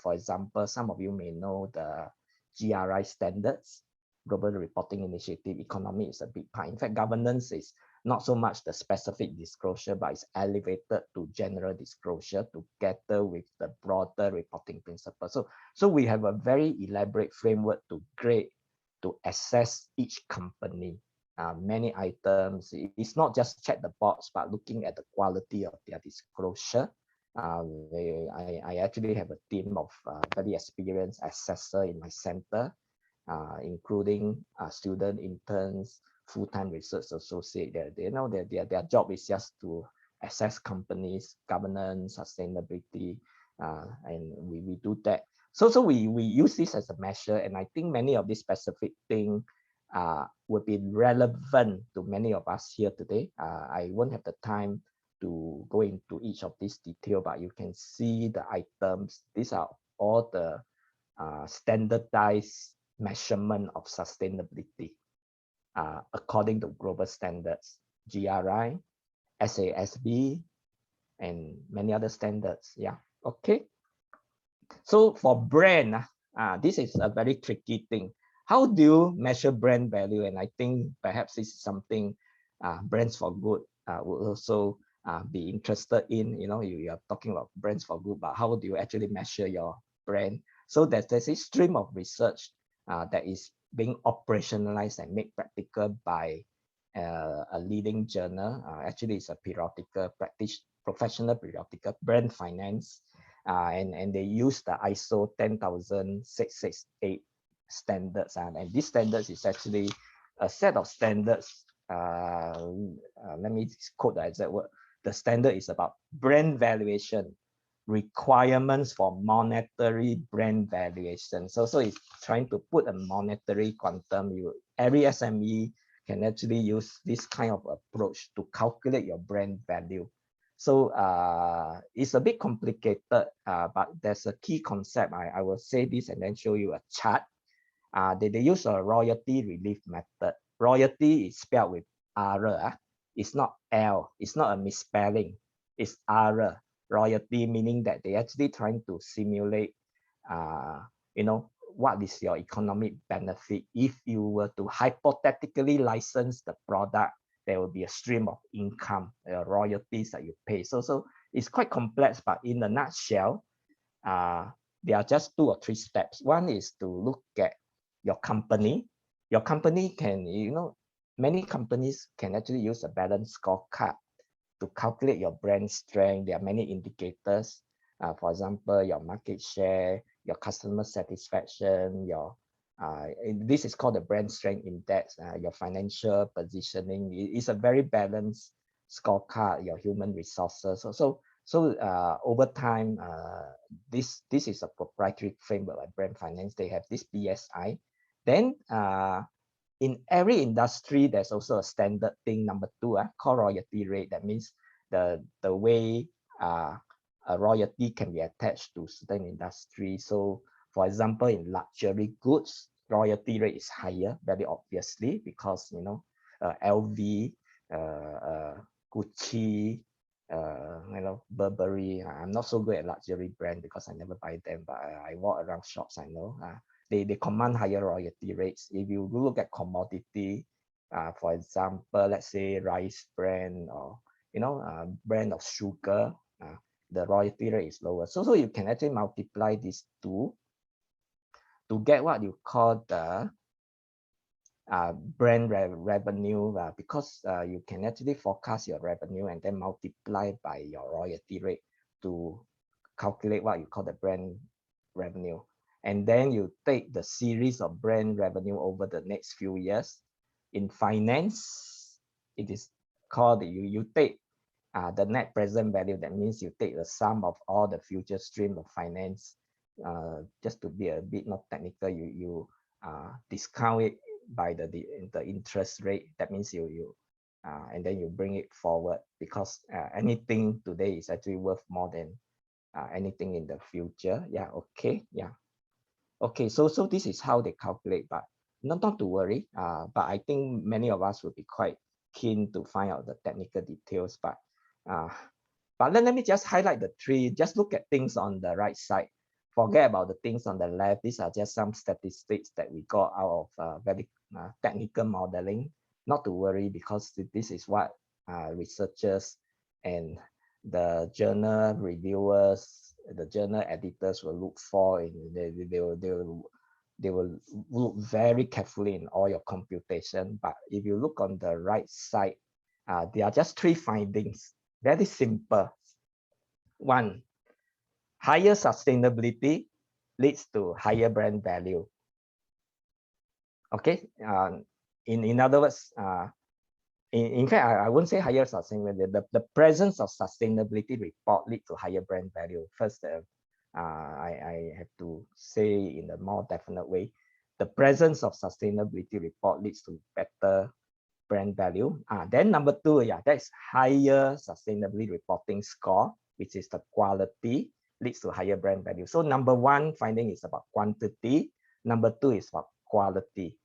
For example, some of you may know the GRI standards, Global Reporting Initiative. Economy is a big part. In fact, governance is not so much the specific disclosure, but it's elevated to general disclosure together with the broader reporting principle. So we have a very elaborate framework to grade, to assess each company. Many items. It's not just check the box, but looking at the quality of their disclosure. I actually have a team of very experienced assessor in my center, including student interns, full-time research associate. They know that their job is just to assess companies, governance, sustainability, and we do that. So we use this as a measure, and I think many of these specific things would be relevant to many of us here today. I won't have the time to go into each of these detail, but you can see the items. These are all the standardized measurement of sustainability according to global standards, GRI, SASB, and many other standards. Yeah, okay. So for brand, this is a very tricky thing. How do you measure brand value? And I think perhaps this is something Brands for Good will also be interested in. You know, you are talking about Brands for Good, but how do you actually measure your brand? So there's a stream of research that is being operationalized and made practical by a leading journal. Actually, it's a periodical, professional periodical, Brand Finance. And they use the ISO 10668 standards, and this standards is actually a set of standards. Let me quote the exact word. The standard is about brand valuation, requirements for monetary brand valuation. So it's trying to put a monetary quantum. Every SME can actually use this kind of approach to calculate your brand value. So it's a bit complicated, but there's a key concept. I will say this and then show you a chart. They use a royalty relief method. Royalty is spelled with R. It's not L. It's not a misspelling. It's R. Royalty, meaning that they actually trying to simulate, you know, what is your economic benefit if you were to hypothetically license the product. There will be a stream of income, royalties that you pay. So it's quite complex, but in a nutshell, there are just 2 or 3 steps. One is to look at your company. Your company can, you know, many companies can actually use a balanced scorecard to calculate your brand strength, there are many indicators. For example, your market share, your customer satisfaction, your this is called the brand strength index, your financial positioning. It's a very balanced scorecard, your human resources. So over time, this is a proprietary framework like Brand Finance. They have this BSI. Then in every industry, there's also a standard thing, number 2, called royalty rate. That means the way a royalty can be attached to certain industry. So for example, in luxury goods, royalty rate is higher, very obviously, because LV, Gucci, Burberry. I'm not so good at luxury brand because I never buy them, but I walk around shops, I know. They command higher royalty rates. If you look at commodity, for example, let's say rice brand, or brand of sugar, the royalty rate is lower. So you can actually multiply these two to get what you call the brand revenue, because you can actually forecast your revenue and then multiply by your royalty rate to calculate what you call the brand revenue. And then you take the series of brand revenue over the next few years. In finance, it is called, you take the net present value. That means you take the sum of all the future stream of finance. Just to be a bit more technical, you discount it by the interest rate. That means you and then you bring it forward, because anything today is actually worth more than anything in the future. Yeah, okay, yeah. Okay, so this is how they calculate, but not to worry. But I think many of us will be quite keen to find out the technical details. But let me just highlight the 3. Just look at things on the right side. Forget about the things on the left. These are just some statistics that we got out of very technical modeling. Not to worry, because this is what researchers and the journal reviewers, the journal editors will look for. They will look very carefully in all your computation. But if you look on the right side, there are just 3 findings. Very simple. 1, higher sustainability leads to higher brand value. Okay, in other words, in fact, I wouldn't say higher sustainability. The presence of sustainability report leads to higher brand value. First, I have to say in a more definite way, the presence of sustainability report leads to better brand value. Then number 2, yeah, that's higher sustainability reporting score, which is the quality, leads to higher brand value. So number 1 finding is about quantity. Number 2 is about quality.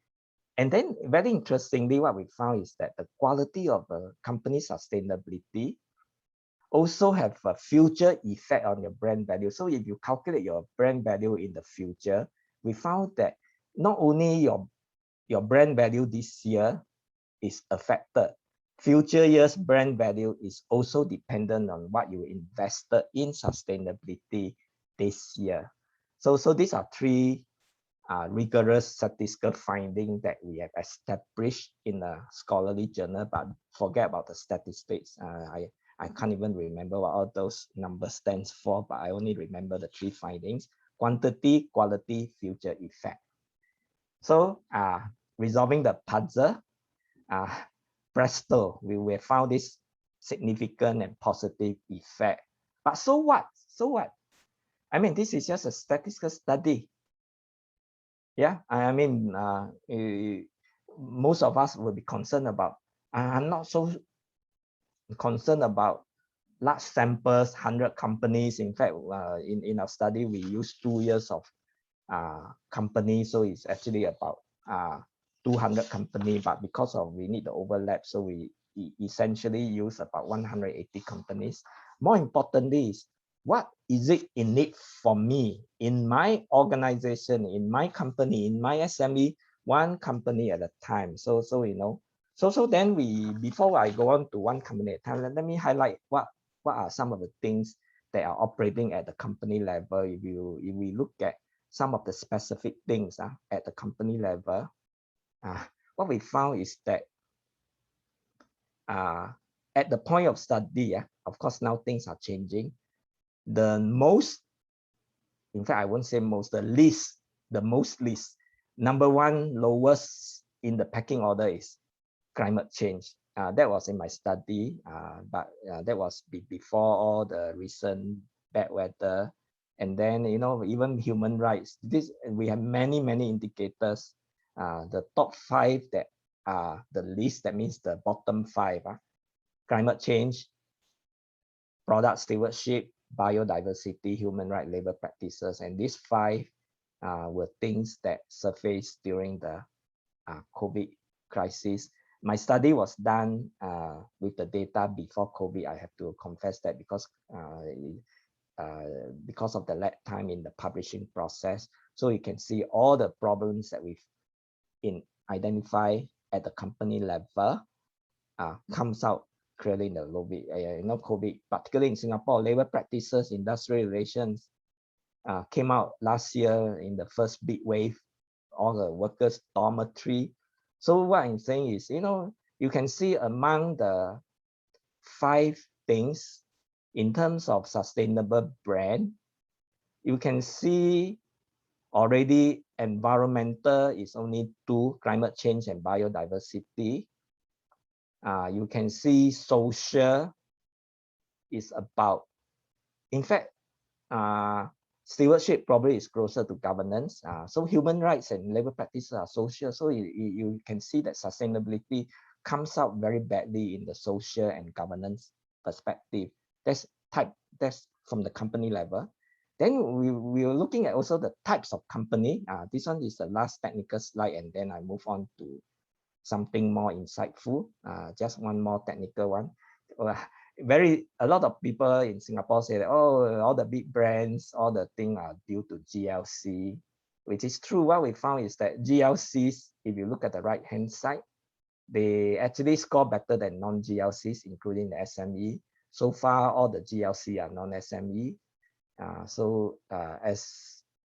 And then very interestingly, what we found is that the quality of a company sustainability also have a future effect on your brand value. So if you calculate your brand value in the future, we found that not only your brand value this year is affected, future years brand value is also dependent on what you invested in sustainability this year. So these are 3 rigorous statistical findings that we have established in a scholarly journal. But forget about the statistics. I can't even remember what all those numbers stands for, but I only remember the 3 findings: quantity, quality, future effect. So resolving the puzzle, presto, we have found this significant and positive effect. But so what? So what? I mean, this is just a statistical study. Yeah, I mean, most of us will be concerned about, I'm not so concerned about large samples, 100 companies. In fact, in our study, we use 2 years of companies. So it's actually about 200 companies, but because of we need the overlap, so we essentially use about 180 companies. More importantly is, what is it in it for me, in my organization, in my company, in my SME, one company at a time. So then before I go on to one company at a time, let me highlight what are some of the things that are operating at the company level. If we look at some of the specific things at the company level, what we found is that at the point of study, of course, now things are changing. The most, in fact, I won't say most, the most least, number one lowest in the pecking order is climate change. That was in my study, but that was before all the recent bad weather. And then, you know, even human rights. This, we have many indicators. The top 5 that are the least, that means the bottom 5. Climate change, product stewardship, biodiversity, human rights, labor practices. And these 5 were things that surfaced during the COVID crisis. My study was done with the data before COVID. I have to confess that because of the lag time in the publishing process. So you can see all the problems that we've identified at the company level comes out clearly in the COVID, particularly in Singapore. Labor practices, industrial relations came out last year in the first big wave, all the workers' dormitory. So what I'm saying is, you know, you can see among the 5 things in terms of sustainable brand, you can see already environmental is only 2, climate change and biodiversity. You can see social is about, in fact, stewardship probably is closer to governance. So human rights and labor practices are social. So you can see that sustainability comes out very badly in the social and governance perspective. That's from the company level. Then we are looking at also the types of company. This one is the last technical slide, and then I move on to something more insightful. Just one more technical one. A lot of people in Singapore say that, oh, all the big brands, all the things are due to GLC, which is true. What we found is that GLCs, if you look at the right hand side, they actually score better than non-GLCs, including the SME. So far, all the GLC are non-SME. As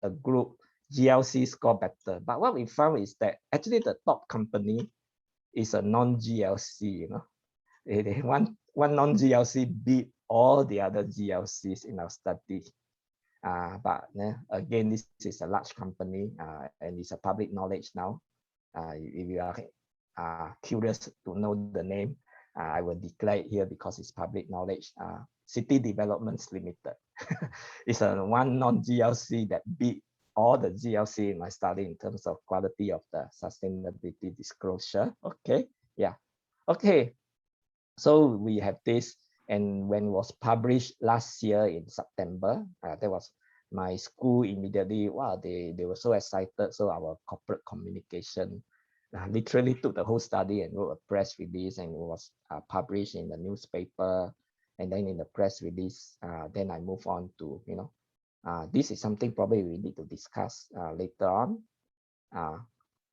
a group, GLC score better. But what we found is that actually the top company is a non-GLC, you know. One non-GLC beat all the other GLCs in our study. But again, this is a large company and it's a public knowledge now. If you are curious to know the name, I will declare it here because it's public knowledge. City Developments Limited. It's a one non-GLC that beat all the GLC in my study in terms of quality of the sustainability disclosure. Okay, yeah, okay. So we have this, and when it was published last year in September, that was my school immediately, wow, they were so excited. So our corporate communication literally took the whole study and wrote a press release, and it was published in the newspaper, and then in the press release, then I move on to, you know, this is something probably we need to discuss later on.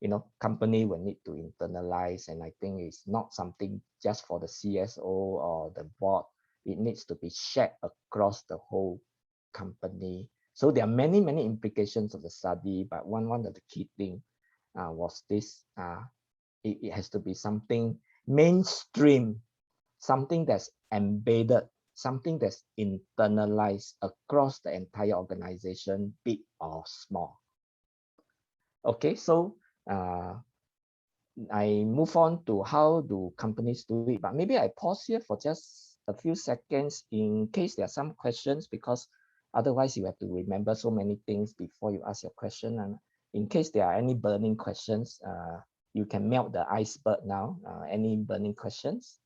You know, company will need to internalize, and I think it's not something just for the CSO or the board. It needs to be shared across the whole company. So there are many implications of the study, but one of the key things was this. It has to be something mainstream, something that's embedded, something that's internalized across the entire organization, big or small. Okay, so I move on to how do companies do it, but maybe I pause here for just a few seconds in case there are some questions, because otherwise you have to remember so many things before you ask your question. And in case there are any burning questions, you can melt the iceberg now. Any burning questions?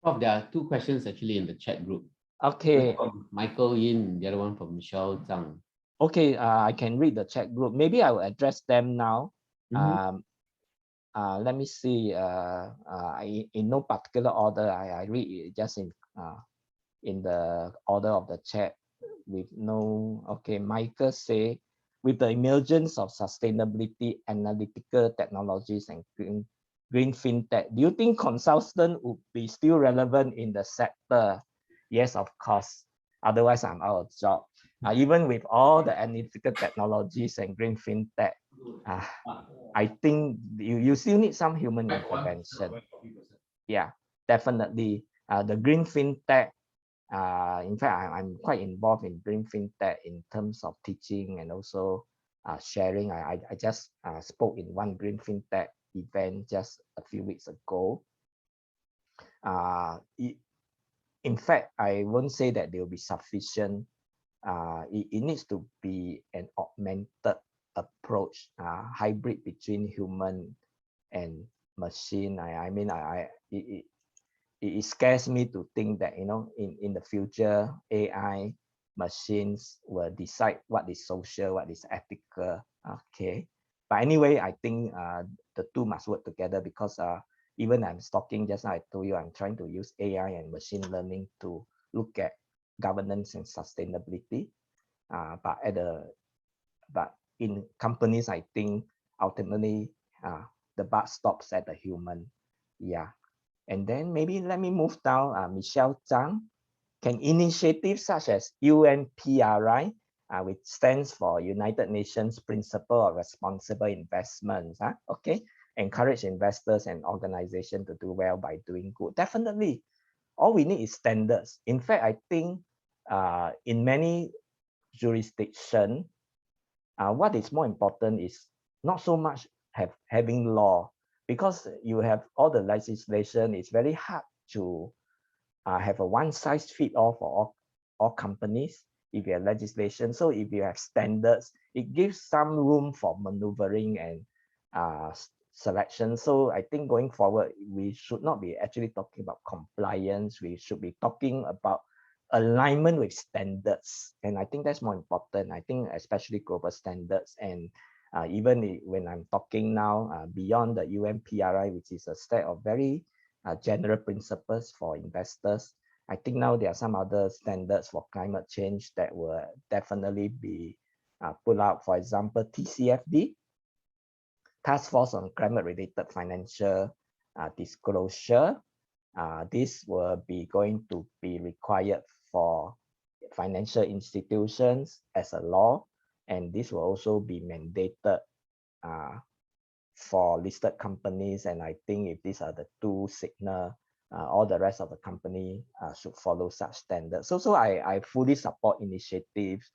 Prof, there are 2 questions actually in the chat group. Okay. From Michael Yin, the other one from Michelle Zhang. Okay, I can read the chat group. Maybe I will address them now. Let me see. In no particular order, I read it just in the order of the chat with no. Okay, Michael say, with the emergence of sustainability analytical technologies and green fintech, do you think consultant would be still relevant in the sector? Yes, of course. Otherwise, I'm out of job. Even with all the analytical technologies and green fintech, I think you still need some human intervention. Yeah, definitely. The green fintech, in fact, I'm quite involved in green fintech in terms of teaching and also sharing. I just spoke in one green fintech event just a few weeks ago. In fact, I won't say that they will be sufficient. It needs to be an augmented approach, hybrid between human and machine. It scares me to think that, you know, in the future, AI machines will decide what is social, what is ethical. Okay, but anyway, I think the two must work together, because even I'm talking just now, I told you I'm trying to use AI and machine learning to look at governance and sustainability. But in companies, I think ultimately the buck stops at the human. Yeah. And then maybe let me move down. Michelle Zhang, can initiatives such as UNPRI, which stands for United Nations Principle of Responsible Investments, okay, encourage investors and organizations to do well by doing good? Definitely. All we need is standards. In fact, I think in many jurisdictions, what is more important is not so much having law, because you have all the legislation. It's very hard to have a one-size-fits-all for all companies if you have legislation. So if you have standards, it gives some room for maneuvering and selection. So I think going forward, we should not be actually talking about compliance. We should be talking about alignment with standards. And I think that's more important. I think especially global standards. And even when I'm talking now beyond the UNPRI, which is a set of very general principles for investors, I think now there are some other standards for climate change that will definitely be put out. For example, TCFD, Task Force on Climate-Related Financial Disclosure. This will be going to be required for financial institutions as a law, and this will also be mandated for listed companies. And I think if these are the two signal, all the rest of the company should follow such standards. So I fully support initiatives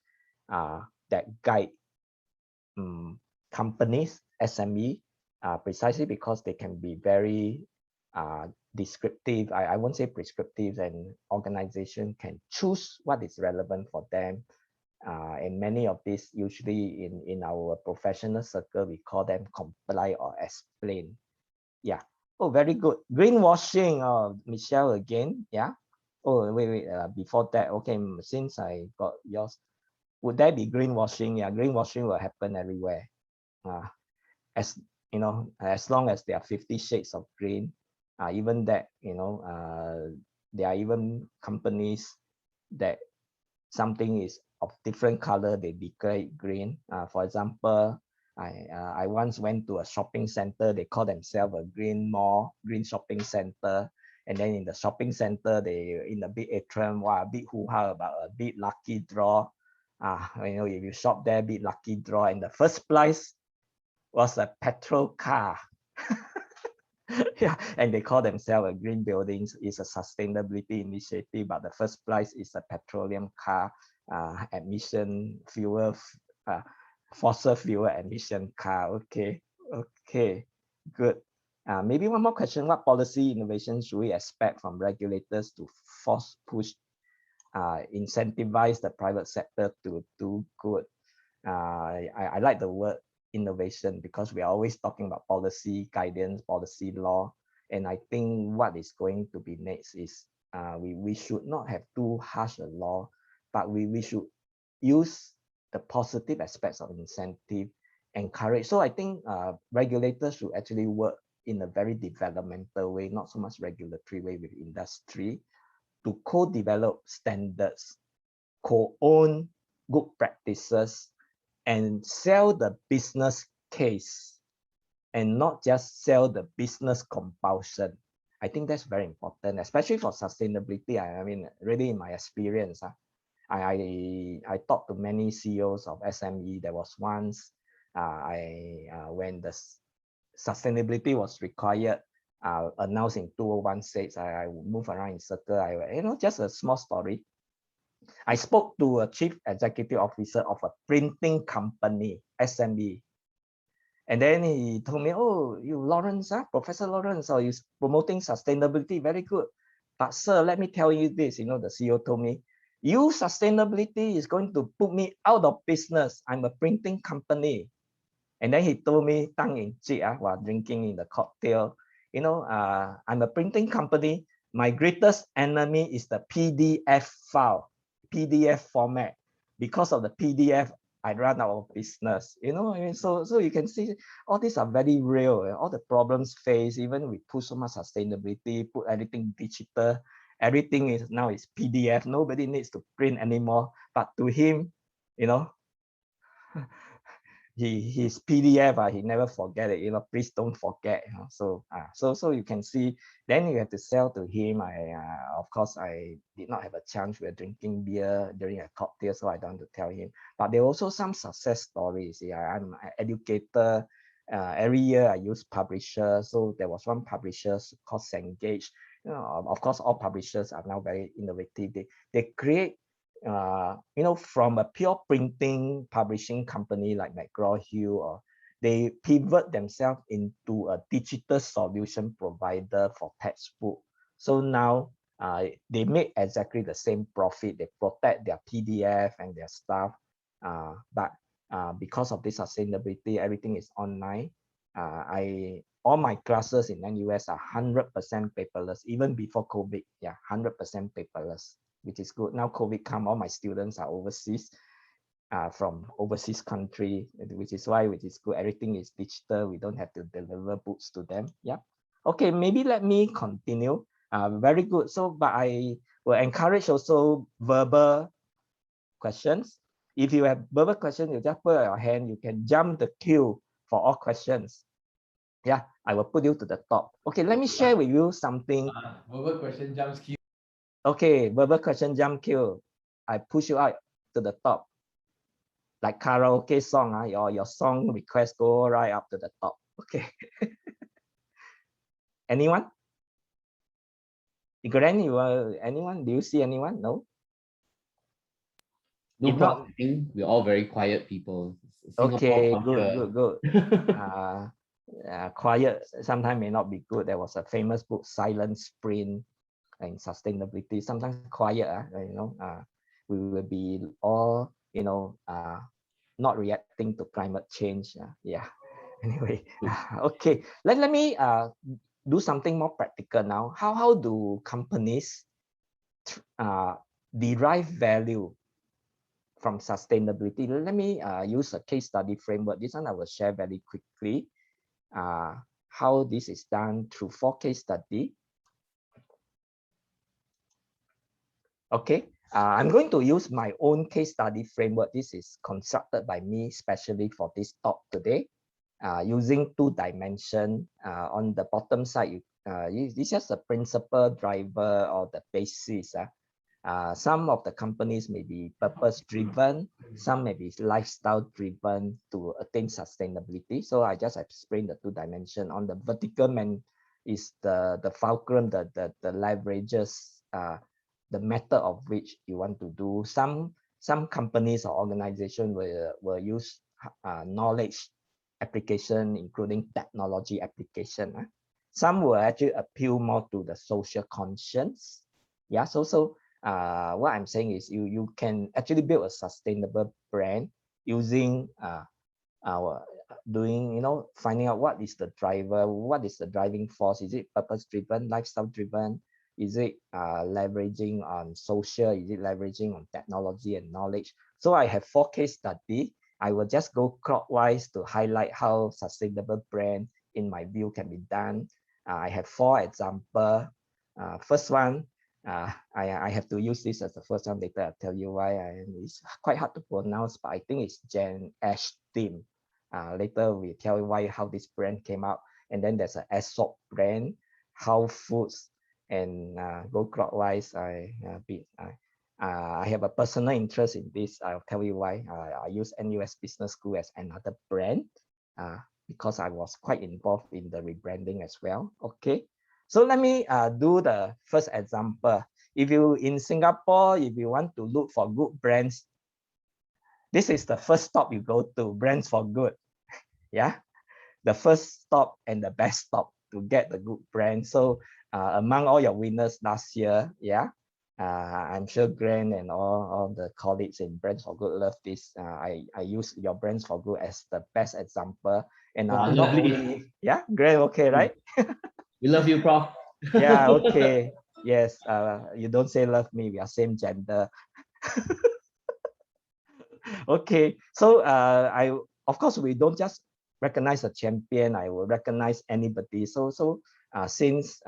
that guide companies, SME, precisely because they can be very descriptive. I won't say prescriptive, and organization can choose what is relevant for them. And many of these, usually in our professional circle, we call them comply or explain. Yeah. Oh, very good. Greenwashing. Michelle again. Yeah. Oh, wait. Before that, okay. Since I got yours, would there be greenwashing? Yeah, greenwashing will happen everywhere. As you know, as long as there are 50 shades of green, even that, you know, there are even companies that something is of different color, they declare it green. For example, I once went to a shopping center. They call themselves a green mall, green shopping center. And then in the shopping center, they in a big atrium, wow, a big hoo-ha about a big lucky draw. You know, if you shop there, big lucky draw, and the first prize was a petrol car. Yeah, and they call themselves a green buildings. It's a sustainability initiative, but the first prize is a petroleum car, emission fuel, fossil fuel emission car. Okay, good. Maybe one more question. What policy innovation should we expect from regulators to push, incentivize the private sector to do good? I like the word innovation, because we are always talking about policy guidance, policy law. And I think what is going to be next is we should not have too harsh a law, but we should use the positive aspects of incentive, encourage. So I think regulators should actually work in a very developmental way, not so much regulatory way with industry, to co-develop standards, co-own good practices, and sell the business case, and not just sell the business compulsion. I think that's very important, especially for sustainability. I mean, really in my experience, I talked to many CEOs of SME. There was once when the sustainability was required, announced in 2016. I move around in circle. Just a small story. I spoke to a chief executive officer of a printing company, SME. And then he told me, oh, you Lawrence, Professor Lawrence, you're promoting sustainability, very good. But sir, let me tell you this, the CEO told me, you sustainability is going to put me out of business. I'm a printing company. And then he told me, tongue in cheek, while drinking in the cocktail, I'm a printing company. My greatest enemy is the PDF file, PDF format. Because of the PDF, I run out of business. So you can see all these are very real. All the problems faced, even we push so much sustainability, put everything digital, everything is now is PDF. Nobody needs to print anymore. But to him, his PDF, he never forget it. Please don't forget. So you can see. Then you have to sell to him. Of course, I did not have a chance. We were drinking beer during a cocktail, so I don't want to tell him. But there are also some success stories. I'm an educator. Every year I use publishers. So there was one publisher called Cengage. Of course, all publishers are now very innovative. They create from a pure printing publishing company like McGraw-Hill, or they pivot themselves into a digital solution provider for textbook. So now they make exactly the same profit. They protect their PDF and their stuff, but because of this sustainability, everything is online. All my classes in NUS are 100% paperless, even before COVID. 100% paperless, which is good. Now COVID come, all my students are overseas, from overseas country, which is good. Everything is digital. We don't have to deliver books to them. Okay, maybe let me continue. Very good. So, but I will encourage also verbal questions. If you have verbal questions, you just put your hand. You can jump the queue for all questions. I will put you to the top. Okay, let me share with you something. Verbal question jumps queue. Okay, verbal question jump queue. I push you out to the top. Like karaoke song, your song request go right up to the top. Okay. Anyone? Anyone? Do you see anyone? No? No If problem. not, I think we're all very quiet people. okay, Singapore good. Quiet sometimes may not be good. There was a famous book, Silent Sprint, and sustainability. Sometimes quiet, we will be all, not reacting to climate change. Anyway, okay. Let me do something more practical now. How do companies derive value from sustainability? Let me use a case study framework. This one I will share very quickly. How this is done through 4 case study. Okay, I'm going to use my own case study framework. This is constructed by me especially for this talk today, using 2 dimensions. On the bottom side, this is just the principal driver or the basis. Some of the companies may be purpose driven, some may be lifestyle driven to attain sustainability. So I just explained the 2 dimensions. On the vertical is the fulcrum, the leverages, the method of which you want to do. Some companies or organizations will use knowledge application, including technology application. Some will actually appeal more to the social conscience. So what I'm saying is you can actually build a sustainable brand using finding out what is the driver, what is the driving force. Is it purpose driven, lifestyle driven? Is it leveraging on social? Is it leveraging on technology and knowledge? So I have 4 case studies. I will just go clockwise to highlight how sustainable brand, in my view, can be done. I have 4 examples. First one, I have to use this as the first one. Later I'll tell you why. It's quite hard to pronounce, but I think it's Jen Ash Team. Later we tell you how this brand came out. And then there's an Aesop brand, How Foods, and go clockwise. I have a personal interest in this. I'll tell you why. I use NUS Business School as another brand. because I was quite involved in the rebranding as well. Okay, so let me do the first example. If you in Singapore, if you want to look for good brands, this is the first stop you go to, Brands for Good. Yeah, the first stop and the best stop to get the good brand. So among all your winners last year, yeah, I'm sure Grant and all the colleagues in Brands for Good love this. I use your Brands for Good as the best example. And Wow, not lovely. only, yeah, Grant, okay, right? We love you, Prof. Yeah, okay. Yes, you don't say love me, we are same gender. Okay, so I of course we don't just recognize a champion. I will recognize anybody. So since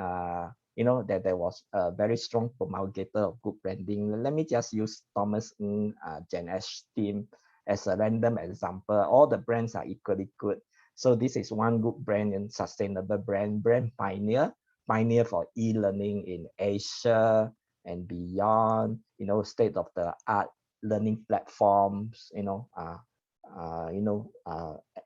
you know that there was a very strong promulgator of good branding, let me just use Thomas Ng, Gen S team as a random example. All the brands are equally good. So this is one good brand and sustainable brand pioneer for e-learning in Asia and beyond. You know, state of the art learning platforms,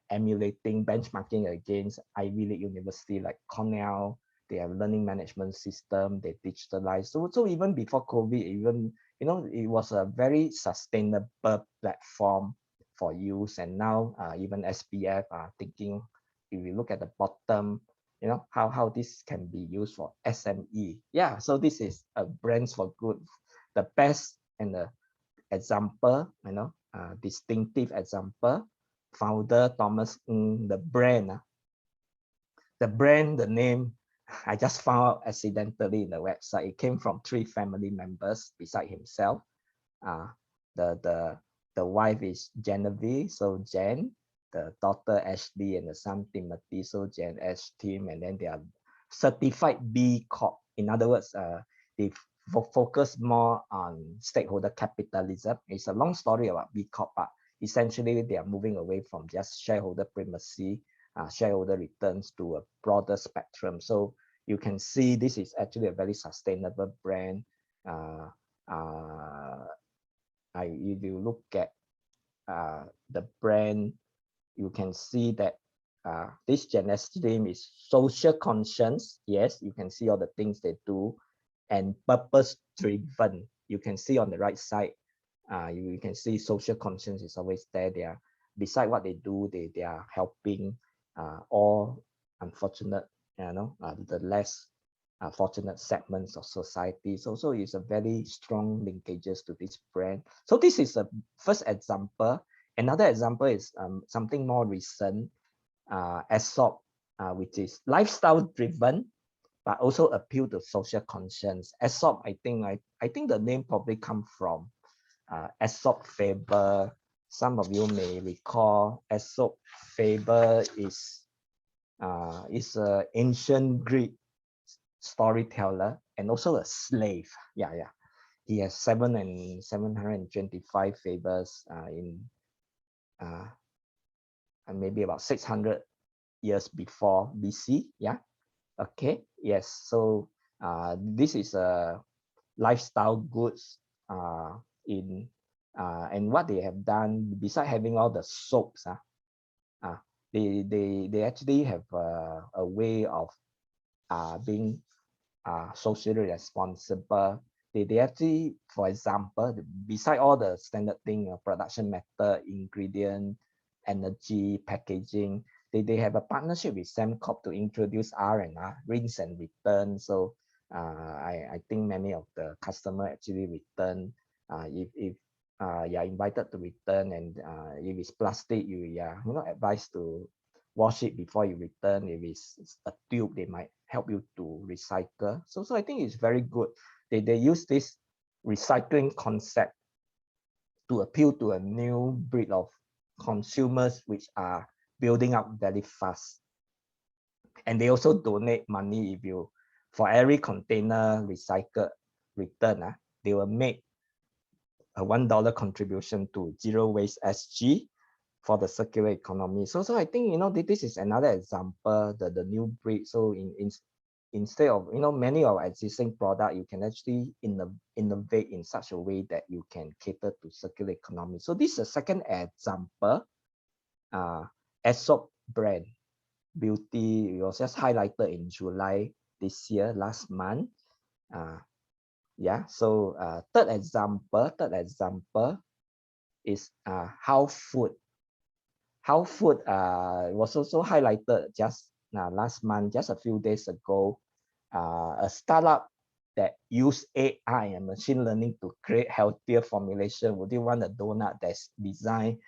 emulating benchmarking against Ivy League university like Cornell. They have learning management system, they digitalize. So even before COVID, even, it was a very sustainable platform for use. And now even SPF are thinking, if you look at the bottom, how this can be used for SME. Yeah, so this is a Brands for Good, the best and the example, distinctive example. Founder Thomas Ng, the brand, the name, I just found out accidentally in the website. It came from 3 family members beside himself. The wife is Genevieve, so Jen, the daughter Ashley, and the son Timothy, so Jen Ash team, and then they are certified B Corp. In other words, they focus more on stakeholder capitalism. It's a long story about B Corp, but essentially they are moving away from just shareholder primacy, shareholder returns to a broader spectrum. So you can see this is actually a very sustainable brand. If you look at the brand, you can see that this Gen S team is social conscious. Yes, you can see all the things they do, and purpose driven. You can see on the right side, you can see social conscience is always there. They are, beside what they do, they are helping all unfortunate, the less fortunate segments of society. So it's a very strong linkages to this brand. So this is a first example. Another example is something more recent, Aesop, which is lifestyle driven, but also appeal to social conscience. Aesop, I think the name probably come from Aesop fable. Some of you may recall Aesop fable is an ancient Greek storyteller and also a slave. Yeah. He has 725 fables in and maybe about 600 years before BC. Yeah. Okay. Yes. So this is a lifestyle goods and what they have done, besides having all the soaps, they actually have a way of being socially responsible. They actually, for example, beside all the standard thing, production method, ingredient, energy, packaging, they have a partnership with Sembcorp to introduce R&R, rinse and return. So I think many of the customer actually return. If you are invited to return, and if it's plastic, you advised to wash it before you return. If it's a tube, they might help you to recycle. So I think it's very good. They use this recycling concept to appeal to a new breed of consumers, which are building up very fast. And they also donate money. If you, for every container recycled return, they will make a $1 contribution to Zero Waste SG for the circular economy. So I think, this is another example, the new breed. So instead of, many of existing product, you can actually innovate in such a way that you can cater to circular economy. So this is a second example, Aesop brand. beauty. It was just highlighted in July this year, last month. Yeah, so third example is how food was also highlighted just last month, just a few days ago. A startup that use AI and machine learning to create healthier formulation. Would you want a donut that's designed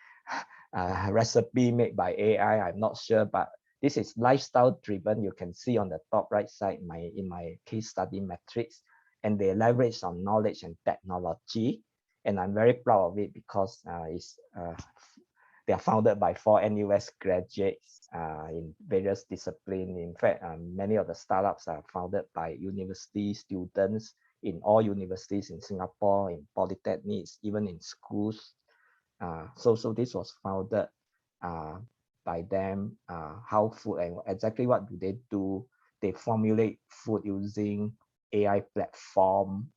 recipe made by AI? I'm not sure, but this is lifestyle driven. You can see on the top right side in my case study matrix, and they leverage on knowledge and technology. And I'm very proud of it because they are founded by 4 NUS graduates in various disciplines. In fact, many of the startups are founded by university students in all universities in Singapore, in polytechnics, even in schools. So this was founded by them. How food and exactly what do they do? They formulate food using AI platform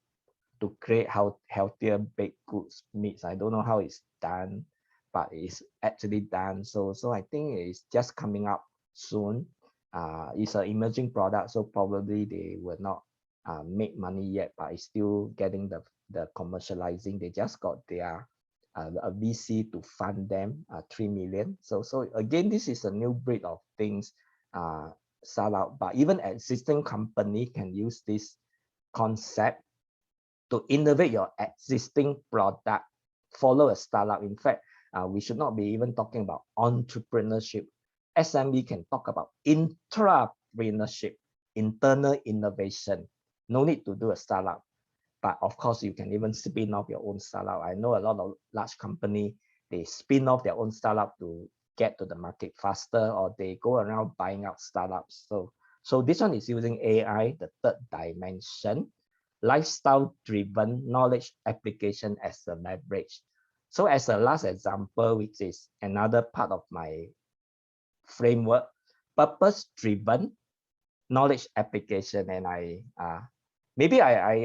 to create healthier baked goods, meats. I don't know how it's done, but it's actually done. So I think it's just coming up soon. It's an emerging product, so probably they will not make money yet, but it's still getting the commercializing. They just got their a VC to fund them 3 million. So again, this is a new breed of things start out, but even existing company can use this concept to innovate your existing product, follow a startup. In fact, we should not be even talking about entrepreneurship. SME can talk about intrapreneurship, internal innovation. No need to do a startup. But of course, you can even spin off your own startup. I know a lot of large companies, they spin off their own startup to get to the market faster, or they go around buying out startups. So this one is using AI, the third dimension, lifestyle-driven knowledge application as a leverage. So as a last example, which is another part of my framework, purpose-driven knowledge application. And I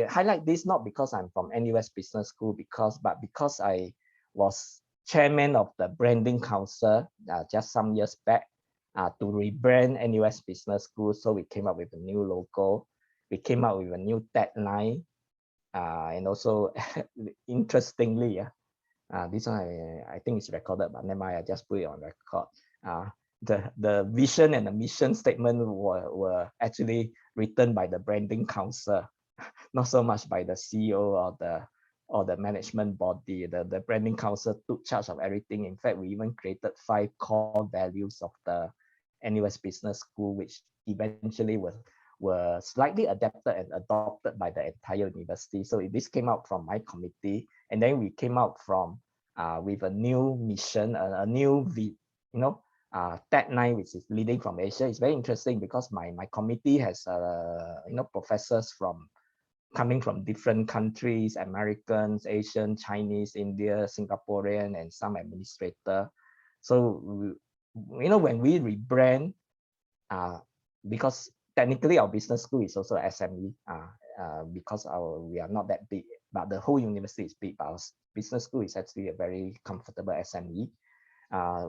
highlight this not because I'm from NUS Business School, but because I was chairman of the branding council just some years back to rebrand NUS Business School. So we came up with a new logo. We came up with a new tagline, and also interestingly, this one I think it's recorded, but never mind, I just put it on record. The vision and the mission statement were actually written by the branding council, not so much by the CEO or the management body. The branding council took charge of everything. In fact, we even created 5 core values of the NUS Business School, which eventually were slightly adapted and adopted by the entire university. So this came out from my committee, and then we came out from with a new mission, a new tagline, which is leading from Asia. It's very interesting because my committee has professors coming from different countries: Americans, Asian, Chinese, India, Singaporean, and some administrator. So when we rebrand, because technically our business school is also SME, because we are not that big, but the whole university is big, but our business school is actually a very comfortable SME.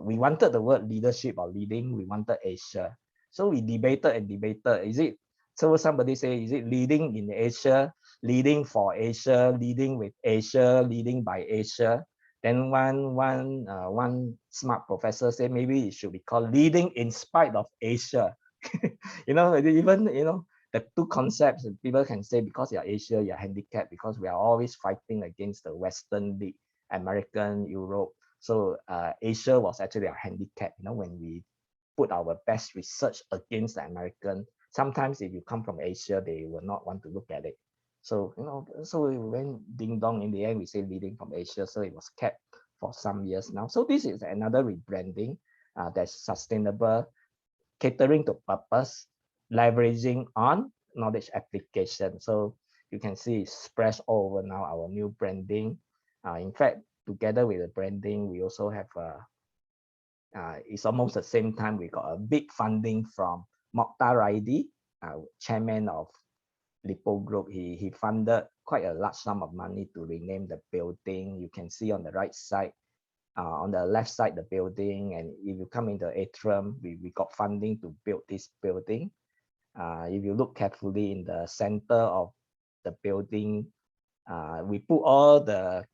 We wanted the word leadership or leading. We wanted Asia. So we debated and debated. So somebody say, is it leading in Asia, leading for Asia, leading with Asia, leading by Asia? Then one smart professor said maybe it should be called leading in spite of Asia. Even the two concepts, people can say because you're Asia, you're handicapped, because we are always fighting against the Western league, American, Europe. So Asia was actually a handicap, when we put our best research against the American. Sometimes if you come from Asia, they will not want to look at it. So, so we went ding dong. In the end, we say leading from Asia. So it was kept for some years now. So this is another rebranding that's sustainable, catering to purpose, leveraging on knowledge application. So you can see it's spread all over now, our new branding. In fact, together with the branding, we also have it's almost the same time we got a big funding from Mokhtar Raidi, chairman of Lipo Group. He funded quite a large sum of money to rename the building. You can see on the right side, on the left side, the building, and if you come into atrium, we got funding to build this building. If you look carefully in the center of the building, we put all the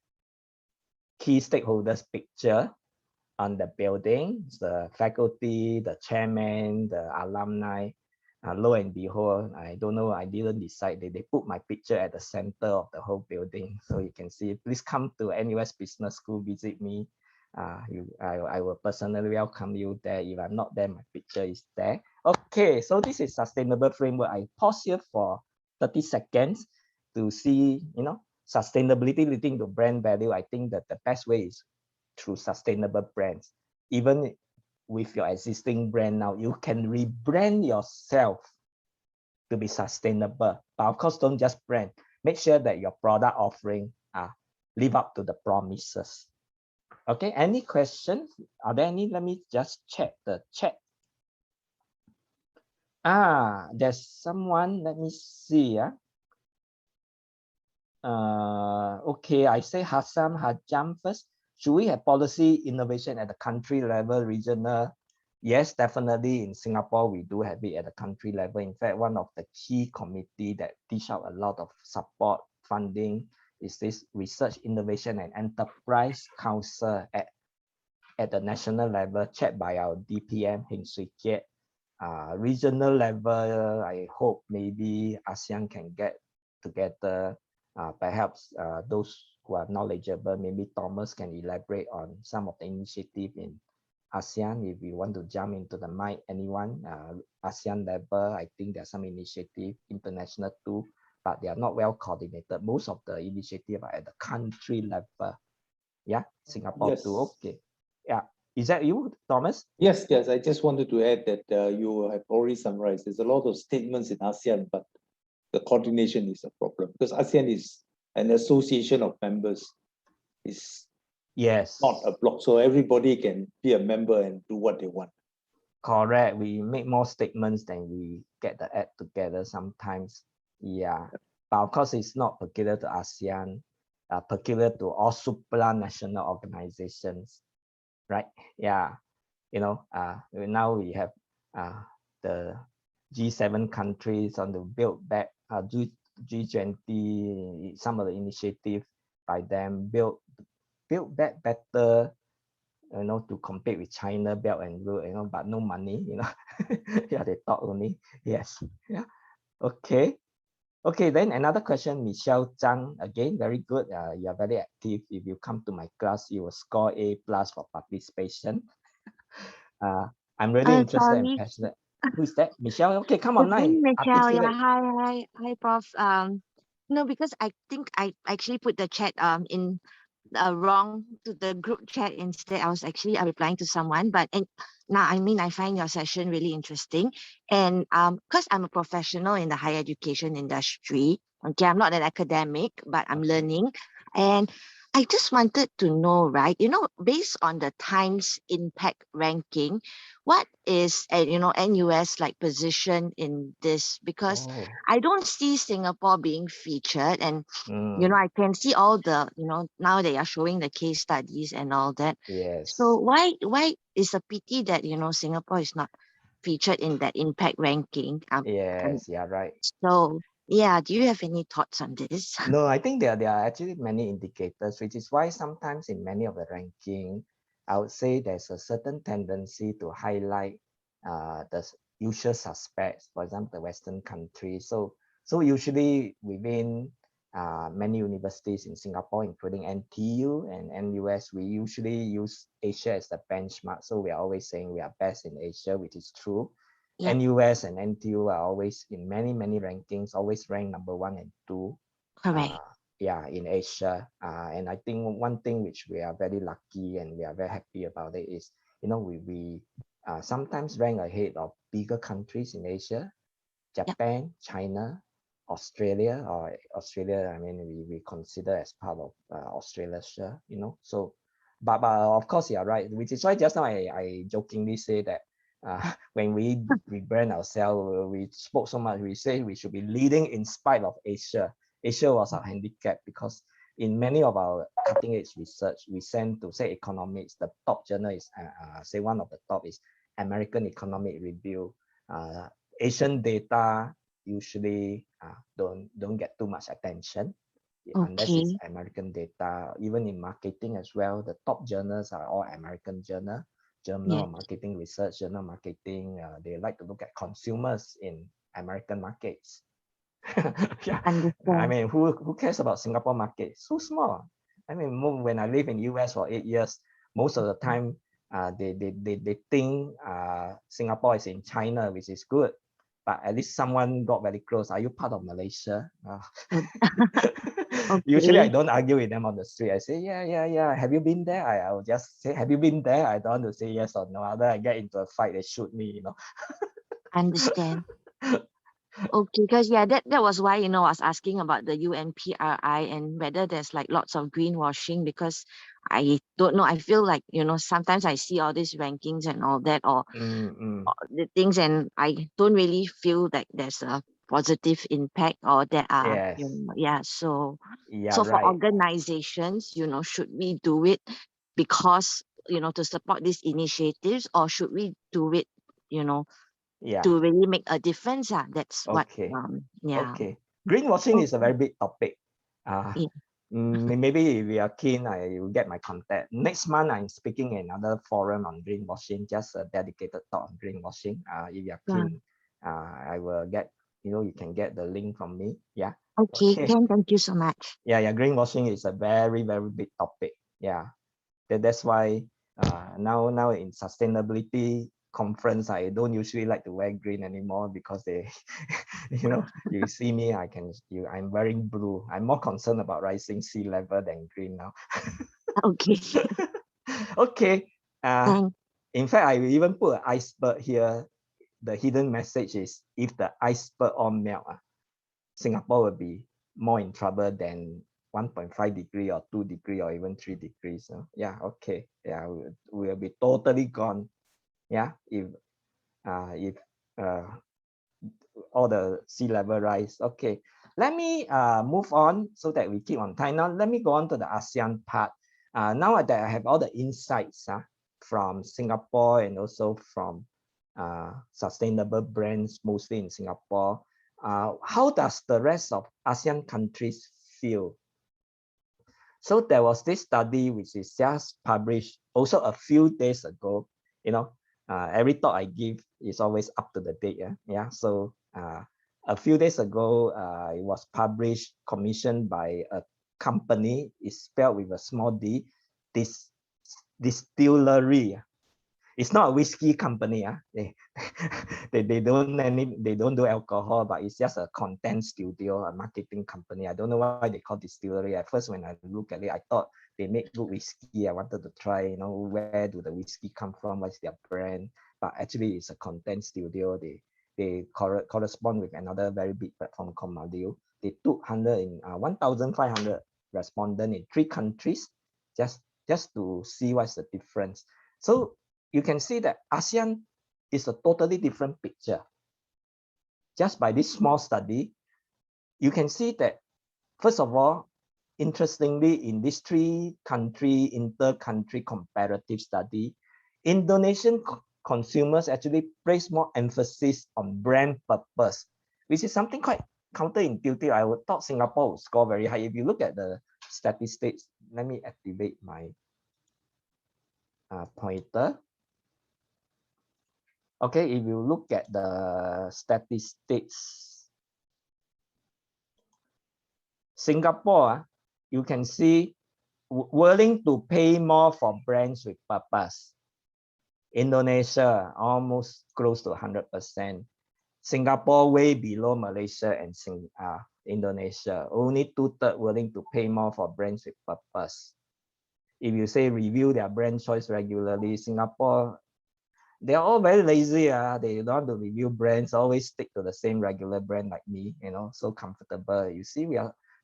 key stakeholders picture on the building, the faculty, the chairman, the alumni. Lo and behold, I don't know, I didn't decide. They put my picture at the center of the whole building. So you can see, please come to NUS Business School, visit me. I will personally welcome you there. If I'm not there, my picture is there. Okay, so this is sustainable framework. I pause here for 30 seconds to see, sustainability leading to brand value. I think that the best way is through sustainable brands. Even with your existing brand now, you can rebrand yourself to be sustainable. But of course, don't just brand. Make sure that your product offering live up to the promises. Okay, any questions? Are there any? Let me just check the chat. There's someone, let me see. Okay, I say Hassan Hajam first. Should we have policy innovation at the country level, regional? Yes, definitely. In Singapore, we do have it at the country level. In fact, one of the key committee that dish out a lot of support funding is this Research, Innovation and Enterprise Council at the national level, chaired by our DPM, Heng Swee Kiat. Regional level, I hope maybe ASEAN can get together. Perhaps those who are knowledgeable, maybe Thomas can elaborate on some of the initiative in ASEAN. If you want to jump into the mic, anyone, ASEAN level, I think there's some initiative, international too, but they are not well coordinated. Most of the initiative are at the country level. Yeah, Singapore Yes. too. Okay. Yeah. Is that you, Thomas? Yes. I just wanted to add that you have already summarized. There's a lot of statements in ASEAN, but the coordination is a problem because ASEAN is an association of members. It's not a bloc, so everybody can be a member and do what they want. Correct. We make more statements than we get the act together sometimes. Yeah. But of course, it's not peculiar to ASEAN, peculiar to all supranational organizations, right? Yeah. Now we have the G7 countries on the build back, G20, some of the initiative by them build back better, to compete with China, Belt and Road, but no money, yeah, they talk only. Yes. Yeah. Okay. Then another question, Michelle Zhang, again, very good. You are very active. If you come to my class, you will score A+ for participation. I'm really interested and passionate. Who is that? Michelle? Okay, come on, line. Michelle. Yeah, hi, Prof. No, because I think I actually put the chat in wrong to the group chat instead. I was actually replying to someone, but now I find your session really interesting, and because I'm a professional in the higher education industry. Okay, I'm not an academic, but I'm learning, and I just wanted to know, right? Based on the Times Impact ranking, what is NUS like position in this? Because I don't see Singapore being featured, and I can see all the now they are showing the case studies and all that. Yes. So why is a pity that Singapore is not featured in that impact ranking? Yes, yeah, right. So yeah, do you have any thoughts on this? No, I think there are actually many indicators, which is why sometimes in many of the ranking, I would say there's a certain tendency to highlight the usual suspects, for example, the Western countries. So usually within many universities in Singapore, including NTU and NUS, we usually use Asia as the benchmark. So we are always saying we are best in Asia, which is true. Yeah. NUS and NTU are always in many rankings, always ranked number 1 and 2. Correct. In Asia. And I think one thing which we are very lucky and we are very happy about it is, we sometimes rank ahead of bigger countries in Asia, Japan, China, Australia, I mean, we consider as part of Australia, sure, so, but of course, you're right, which is why just now I jokingly say that when we rebrand ourselves, we spoke so much, we say we should be leading in spite of Asia. Asia was our handicap because, in many of our cutting edge research, we send to say economics, the top journal is, say one of the top is American Economic Review. Asian data usually don't get too much attention unless it's Okay. American data. Even in marketing as well, the top journals are all American journal. Journal Yes. of Marketing Research, Journal of Marketing, they like to look at consumers in American markets. Yeah, I Understand. mean, who cares about Singapore market? So small. I mean, when I live in US for 8 years, most of the time, they think Singapore is in China, which is good. But at least someone got very close. Are you part of Malaysia? Usually, I Okay. don't argue with them on the street. I say, yeah. Have you been there? I will just say, have you been there? I don't want to say yes or no. Other I get into a fight, they shoot me. Understand. Okay, because yeah, that was why, I was asking about the UNPRI and whether there's like lots of greenwashing, because I don't know. I feel like, sometimes I see all these rankings and all that, or the things, and I don't really feel like there's a positive impact, or there are, Yes. yeah. So Yeah, for right. organizations, should we do it because, to support these initiatives, or should we do it, Yeah. to really make a difference? That's what, Okay. yeah. Okay. Greenwashing is a Okay. very big topic. Yeah. Maybe if you are keen, I will get my contact. Next month, I'm speaking in another forum on greenwashing, just a dedicated talk on greenwashing. If you are Yeah. keen, I will get, you can get the link from me. Yeah. Okay, Okay. Ken, thank you so much. Yeah. Greenwashing is a very, very big topic. Yeah. That's why now in sustainability conference, I don't usually like to wear green anymore because they, you see me, I'm wearing blue. I'm more concerned about rising sea level than green now. Okay. Okay. Thanks. In fact, I will even put an iceberg here. The hidden message is if the iceberg all melt, Singapore will be more in trouble than 1.5 degree or 2 degree or even 3 degrees. Yeah, okay. Yeah, we'll be totally gone. Yeah, if all the sea level rise. Okay, let me move on so that we keep on time. Now, let me go on to the ASEAN part. Now that I have all the insights from Singapore and also from sustainable brands, mostly in Singapore, how does the rest of ASEAN countries feel? So there was this study which is just published also a few days ago. Every talk I give is always up to the date. Yeah. So a few days ago, it was published, commissioned by a company. It's spelled with a small d. This distillery. It's not a whiskey company. They don't do alcohol, but it's just a content studio, a marketing company. I don't know why they call distillery. At first, when I look at it, I thought they make good whiskey. I wanted to try, where do the whiskey come from? What's their brand? But actually, it's a content studio. They correspond with another very big platform called Maldives. They took 1,500 respondents in 3 countries, just to see what's the difference. So you can see that ASEAN is a totally different picture. Just by this small study, you can see that, first of all, interestingly, in this 3-country inter-country comparative study, Indonesian consumers actually place more emphasis on brand purpose, which is something quite counterintuitive. I would thought Singapore would score very high. If you look at the statistics, let me activate my pointer. Okay, if you look at the statistics, Singapore, you can see willing to pay more for brands with purpose. Indonesia, almost close to 100%. Singapore, way below Malaysia and Indonesia. Only 2/3 willing to pay more for brands with purpose. If you say review their brand choice regularly, Singapore, they're all very lazy. They don't want to review brands, always stick to the same regular brand like me, so comfortable. You see,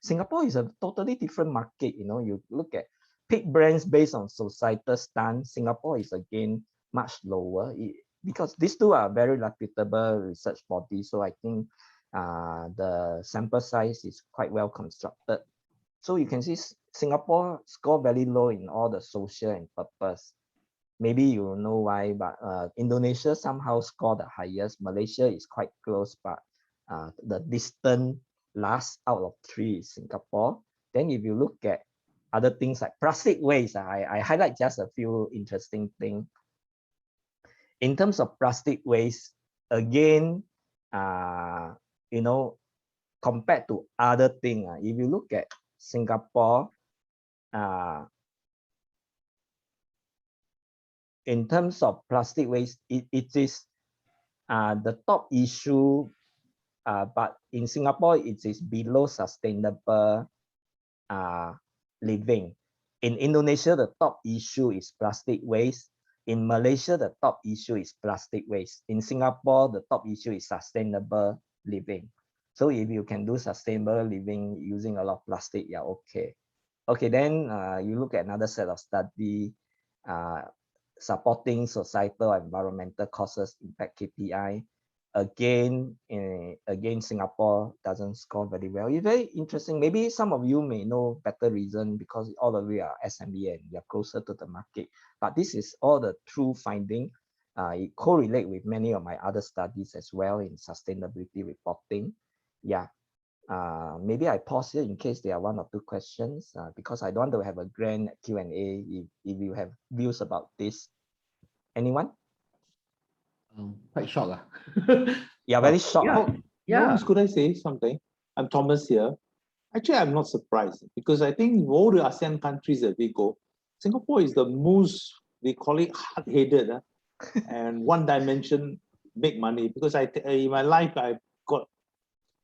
Singapore is a totally different market. You look at pick brands based on societal stance. Singapore is again much lower because these two are very reputable research bodies. So I think the sample size is quite well constructed. So you can see Singapore score very low in all the social and purpose. Maybe you know why, but Indonesia somehow score the highest. Malaysia is quite close, but the distant last out of 3 is Singapore. Then if you look at other things like plastic waste, I highlight just a few interesting things. In terms of plastic waste, again, you know, compared to other things, if you look at Singapore, in terms of plastic waste, it is the top issue, but in Singapore, it is below sustainable living. In Indonesia, the top issue is plastic waste. In Malaysia, the top issue is plastic waste. In Singapore, the top issue is sustainable living. So if you can do sustainable living using a lot of plastic, yeah, okay. Okay, then you look at another set of study, supporting societal and environmental causes impact KPI. Again, Singapore doesn't score very well. It's very interesting. Maybe some of you may know better reason because all of you are SME and you're closer to the market. But this is all the true finding. It correlate with many of my other studies as well in sustainability reporting. Yeah. Maybe I pause here in case there are 1 or 2 questions because I don't want to have a grand Q&A if you have views about this. Anyone? Quite short. Yeah, very short. Lawrence, could I say something? I'm Thomas here. Actually, I'm not surprised because I think in all the ASEAN countries that we go, Singapore is the most, we call it hard-headed and one dimension, make money. Because in my life, I've got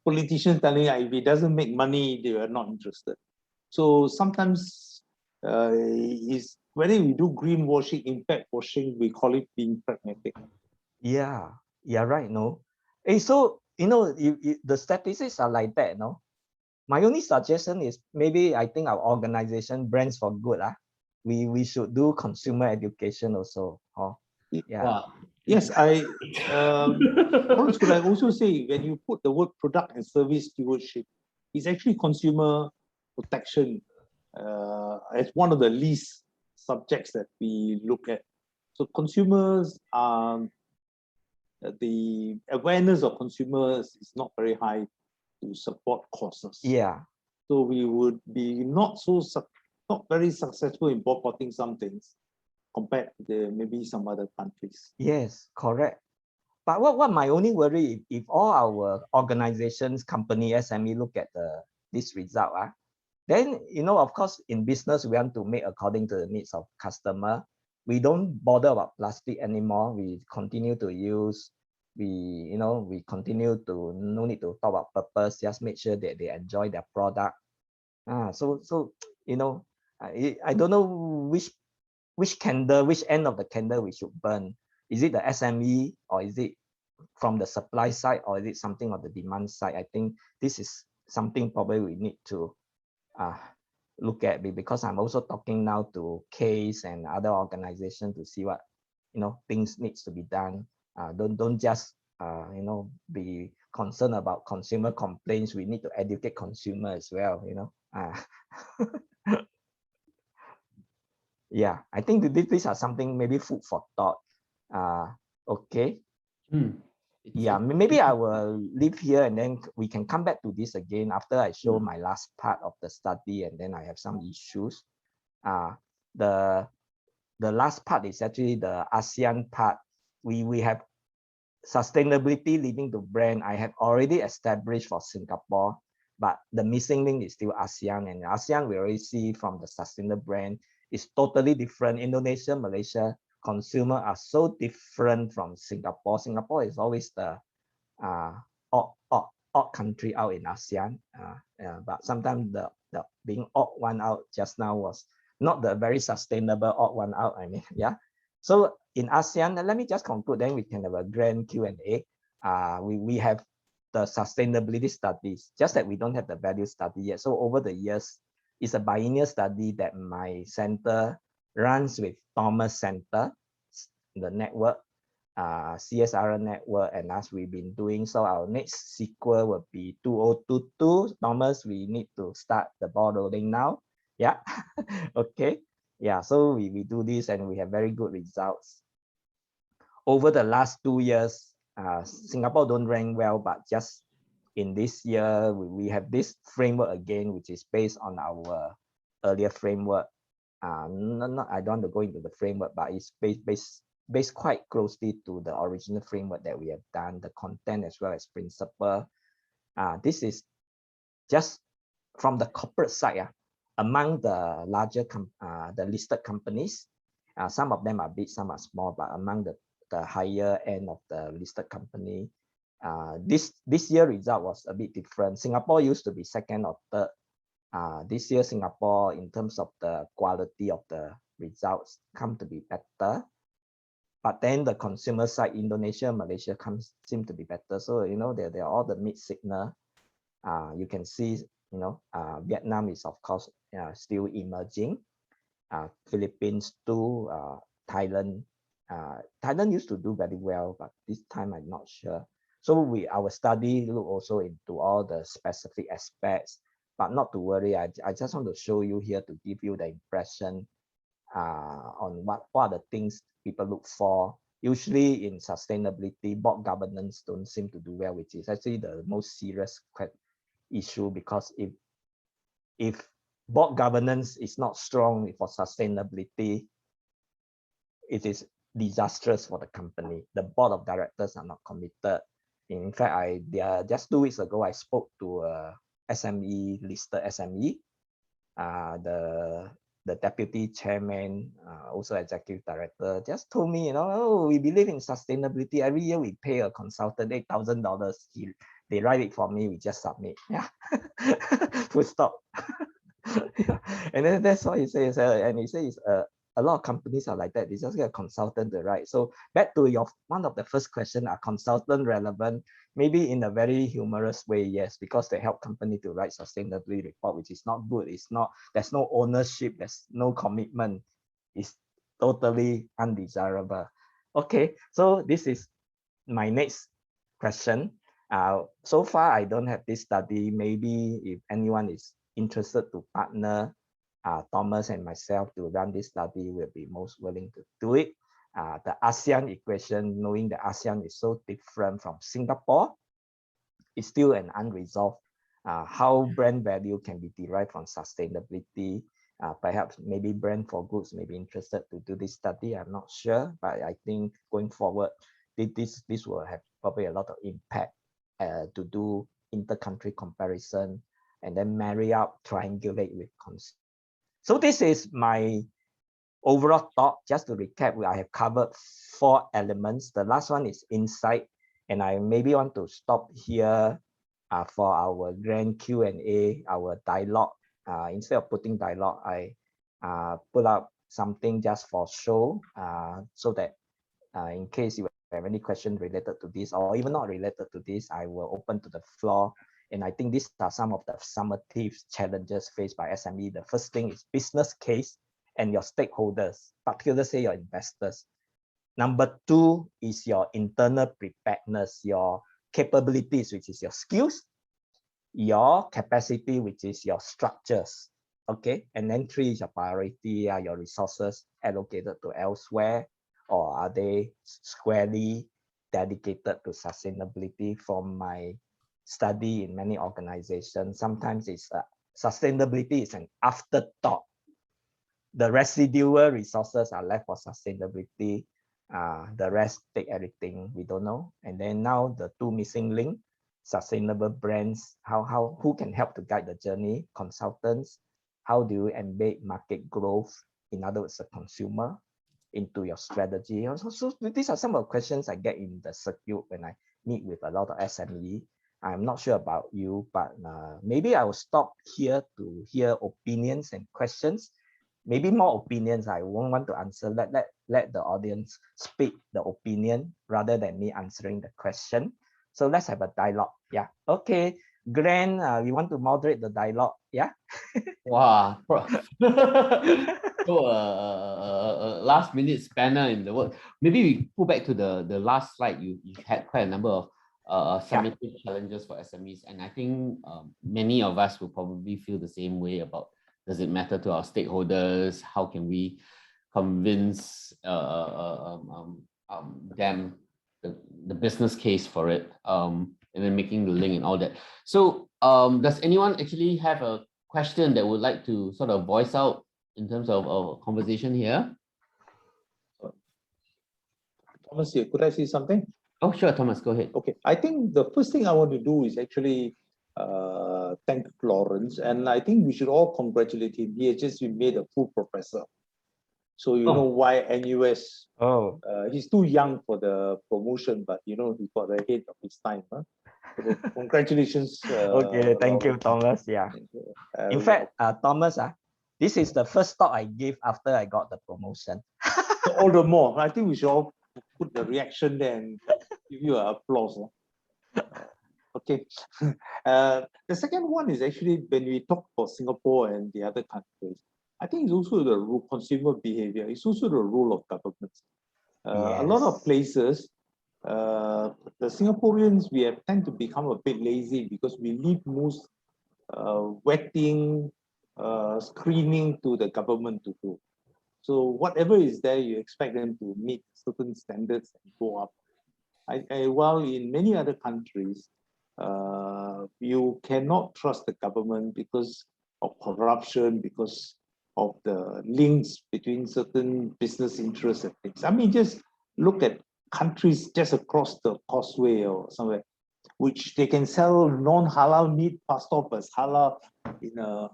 politicians telling me if it doesn't make money, they are not interested. So sometimes is whether we do greenwashing, impact washing, we call it being pragmatic. Yeah, right. No, so you know, the statistics are like that. No, my only suggestion is maybe I think our organization, Brands for Good, we should do consumer education also. Yeah. Wow. Yes, could I also say when you put the word product and service stewardship, it's actually consumer protection as one of the least subjects that we look at. So consumers, the awareness of consumers is not very high to support causes. Yeah. So we would be not very successful in boycotting some things compared to maybe some other countries. Yes, correct. But what my only worry, if all our organizations, company, SME look at this result, then, you know, of course, in business, we want to make according to the needs of customer. We don't bother about plastic anymore. We continue to use, we continue to, no need to talk about purpose, just make sure that they enjoy their product. So you know, I don't know which candle, which end of the candle we should burn. Is it the SME or is it from the supply side or is it something on the demand side? I think this is something probably we need to look at, because I'm also talking now to CASE and other organizations to see what, you know, things needs to be done. Don't just you know, be concerned about consumer complaints. We need to educate consumer as well, you know. Yeah, I think these are something maybe food for thought. Okay. Yeah, maybe I will leave here and then we can come back to this again after I show my last part of the study and then I have some issues. The last part is actually the ASEAN part. We have sustainability leading to brand. I have already established for Singapore, but the missing link is still ASEAN, and ASEAN we already see from the sustainable brand is totally different. Indonesia, Malaysia, consumer are so different from Singapore. Singapore is always the odd country out in ASEAN, but sometimes the being odd one out just now was not the very sustainable odd one out. I mean, yeah. So in ASEAN, let me just conclude, then we can have a grand Q&A. We have the sustainability studies, just that we don't have the value study yet. So over the years, it's a biennial study that my center runs with Thomas Center, the network, CSR network, and as we've been doing. So our next sequel will be 2022. Thomas, we need to start the ball rolling now. Yeah. Okay. Yeah. So we do this and we have very good results. Over the last 2 years, Singapore don't rank well, but just in this year, we have this framework again, which is based on our earlier framework. I don't want to go into the framework, but it's based quite closely to the original framework that we have done, the content as well as principle. This is just from the corporate side. Among the larger the listed companies, some of them are big, some are small, but among the higher end of the listed company, this year result was a bit different. Singapore used to be second or third. This year, Singapore, in terms of the quality of the results, come to be better. But then the consumer side, Indonesia, Malaysia seem to be better. So, they're all the mixed signal. You can see, Vietnam is, of course, still emerging. Philippines too, Thailand. Thailand used to do very well, but this time I'm not sure. So our study look also into all the specific aspects, but not to worry. I just want to show you here to give you the impression on what are the things people look for. Usually in sustainability, board governance don't seem to do well, which is actually the most serious issue, because if board governance is not strong for sustainability, it is disastrous for the company. The board of directors are not committed. In fact, just 2 weeks ago, I spoke to a SME, listed SME, the deputy chairman, also executive director, just told me, oh, we believe in sustainability. Every year we pay a consultant $8,000. They write it for me. We just submit. Yeah, full stop. And then that's what he says. And he says a lot of companies are like that. They just get a consultant to write. So back to one of the first question: are consultant relevant? Maybe in a very humorous way, yes, because they help company to write sustainability report, which is not good. There's no ownership, there's no commitment. It's totally undesirable. Okay, so this is my next question. So far, I don't have this study. Maybe if anyone is interested to partner Thomas and myself to run this study, will be most willing to do it. The ASEAN equation, knowing that ASEAN is so different from Singapore, is still an unresolved. How brand value can be derived from sustainability. Perhaps maybe Brand for Goods may be interested to do this study. I'm not sure, but I think going forward, this will have probably a lot of impact to do inter-country comparison and then marry up, triangulate with consumers. So this is my overall thought. Just to recap, I have covered 4 elements. The last one is insight, and I maybe want to stop here for our grand Q&A, our dialogue. Instead of putting dialogue, I put up something just for show, so that in case you have any question related to this or even not related to this, I will open to the floor. And I think these are some of the summative challenges faced by SME. The first thing is business case and your stakeholders, particularly say your investors. Number 2 is your internal preparedness, your capabilities, which is your skills, your capacity, which is your structures. Okay, and then 3 is your priority. Are your resources allocated to elsewhere, or are they squarely dedicated to sustainability? From my study in many organizations, sometimes it's sustainability is an afterthought. The residual resources are left for sustainability. The rest take everything. We don't know. And then now the 2 missing link: sustainable brands. Who can help to guide the journey? Consultants. How do you embed market growth, in other words, the consumer, into your strategy? So these are some of the questions I get in the circuit when I meet with a lot of SME. I'm not sure about you, but maybe I will stop here to hear opinions and questions. Maybe more opinions. I won't want to answer. Let the audience speak the opinion rather than me answering the question. So let's have a dialogue. Yeah. Okay. Glenn, we want to moderate the dialogue. Yeah. Wow. So last minute spanner in the work. Maybe we pull back to the last slide. You had quite a number of summative challenges for SMEs, and I think many of us will probably feel the same way about Does it matter to our stakeholders? How can we convince them the business case for it, and then making the link and all that. So does anyone actually have a question that would like to sort of voice out in terms of our conversation here? Thomas here, could I say something? Oh, sure, Thomas, go ahead. Okay, I think the first thing I want to do is actually thank Lawrence, and I think we should all congratulate him. He has just been made a full professor. So you know why NUS, he's too young for the promotion, but you know, he got ahead of his time. Huh? So congratulations. Okay, thank you, Thomas. Yeah. In fact, Thomas, this is the first talk I gave after I got the promotion. So all the more, I think we should all put the reaction there and give you an applause. Okay. The second one is actually when we talk about Singapore and the other countries, I think it's also the role, consumer behavior. It's also the role of governments. A lot of places, the Singaporeans, we have tend to become a bit lazy because we leave most vetting, screening to the government to do. So whatever is there, you expect them to meet certain standards and go up. While in many other countries, you cannot trust the government because of corruption, because of the links between certain business interests and things. I mean, just look at countries just across the causeway or somewhere, which they can sell non-halal meat passed off as halal in a,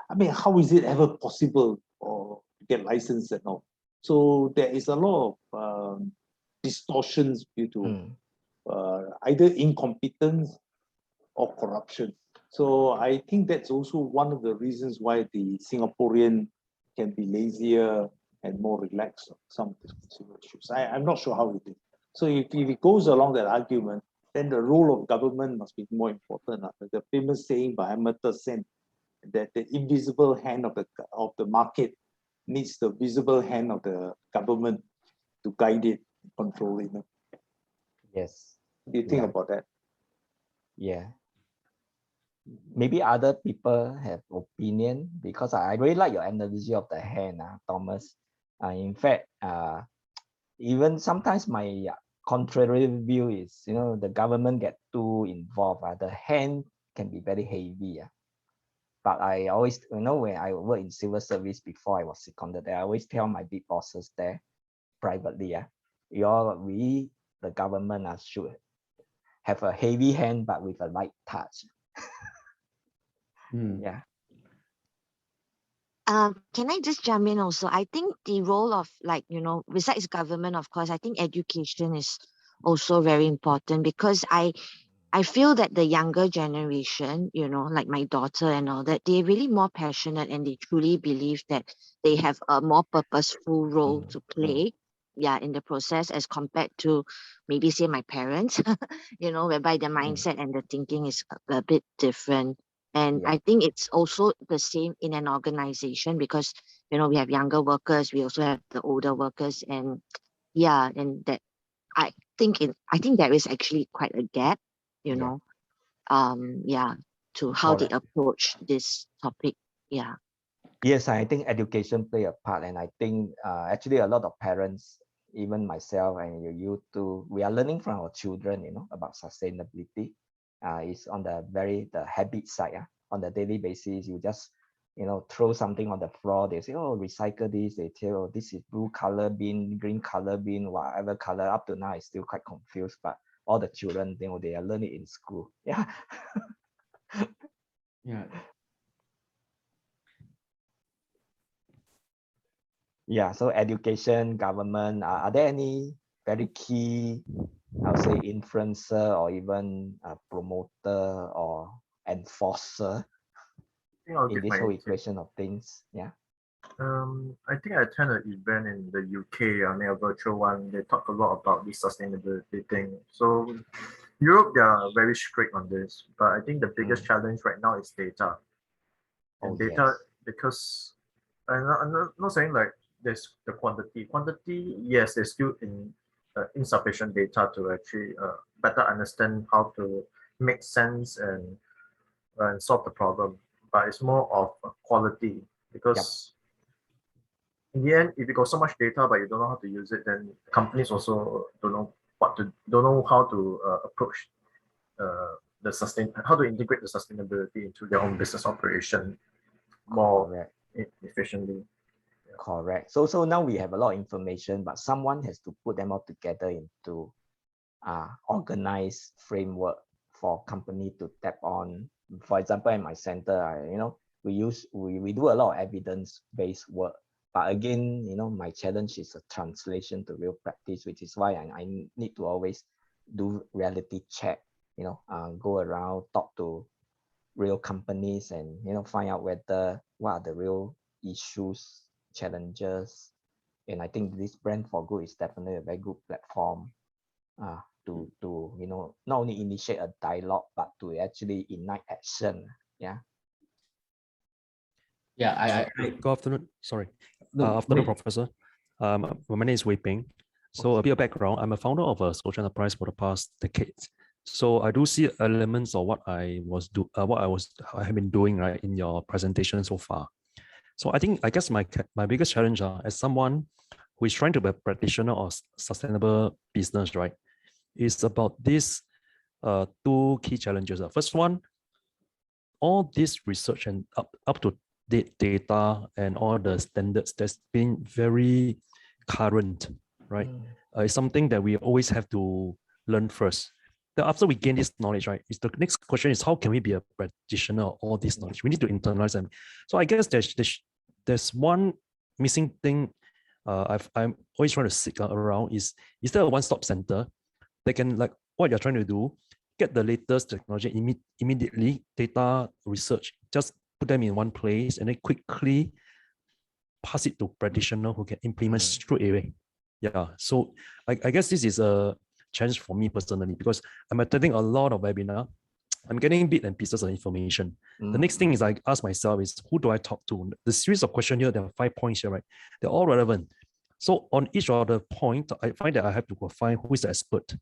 I mean, how is it ever possible or get licensed and all? So there is a lot of distortions due to either incompetence or corruption. So I think that's also one of the reasons why the Singaporean can be lazier and more relaxed on some of the consumer issues. I'm not sure how it is. So if it goes along that argument, then the role of government must be more important. The famous saying by Amartya Sen that the invisible hand of the market needs the visible hand of the government to guide it, control it. Yes. What do you think about that? Yeah. Maybe other people have opinion, because I really like your analogy of the hand, Thomas. In fact, even sometimes my contrary view is, you know, the government get too involved. The hand can be very heavy. But I always, you know, when I work in civil service before I was seconded there, I always tell my big bosses there privately, we, the government, should have a heavy hand, but with a light touch. Yeah. Can I just jump in also? I think the role of, like, you know, besides government, of course, I think education is also very important, because I feel that the younger generation, you know, like my daughter and all that, they're really more passionate and they truly believe that they have a more purposeful role to play, in the process, as compared to maybe say my parents, you know, whereby the mindset and the thinking is a bit different. And I think it's also the same in an organization, because, you know, we have younger workers, we also have the older workers, and and that I think there is actually quite a gap, you know, to how they approach this topic. Yeah. Yes, I think education play a part, and I think actually a lot of parents, even myself and you too, we are learning from our children, you know, about sustainability. It's on the habit side. On the daily basis, you just, you know, throw something on the floor. They say, oh, recycle this. They tell, oh, this is blue color bin, green color bin, whatever color. Up to now, it's still quite confused, but all the children, you know, they are learning in school. Yeah. Yeah. Yeah, so education, government, are there any very key, I would say, influencer or even a promoter or enforcer in this whole equation of things? Yeah. I think I attended an event in the UK, I mean a virtual one. They talk a lot about the sustainability thing. So Europe, they are very strict on this, but I think the biggest challenge right now is data. And data, because I'm not saying like there's the quantity. Quantity, yes, there's still insufficient data to actually better understand how to make sense and solve the problem. but it's more of quality, because in the end, if you got so much data but you don't know how to use it, then companies also don't know how to approach how to integrate the sustainability into their own business operation more efficiently. Correct. So now we have a lot of information, but someone has to put them all together into organized framework for company to tap on. For example, in my center, we do a lot of evidence-based work. But again, my challenge is a translation to real practice, which is why I need to always do reality check, go around, talk to real companies and, find out what are the real issues, challenges. And I think this Brand for Good is definitely a very good platform to not only initiate a dialogue, but to actually ignite action. Yeah. Yeah, Good afternoon. Sorry. No, Afternoon, no. Professor. My name is Wei Ping. So a bit of background, I'm a founder of a social enterprise for the past decades. So I do see elements of what I have been doing right in your presentation so far. So I guess my biggest challenge as someone who is trying to be a practitioner of sustainable business, right, is about these two key challenges. First one, all this research and up to date data and all the standards that's been very current, right? It's something that we always have to learn first. Then after we gain this knowledge, right, the next question is how can we be a practitioner of all this knowledge? We need to internalize them. So I guess there's one missing thing I'm always trying to seek around is there a one-stop center that can, like what you're trying to do, get the latest technology immediately, data research, just put them in one place and then quickly pass it to practitioner who can implement straight away. Yeah, so I guess this is a challenge for me personally because I'm attending a lot of webinar. I'm getting bits and pieces of information. The next thing is I ask myself is who do I talk to? The series of questions here, there are 5 points here, right? They're all relevant. So on each of the points, I find that I have to go find who is the expert. And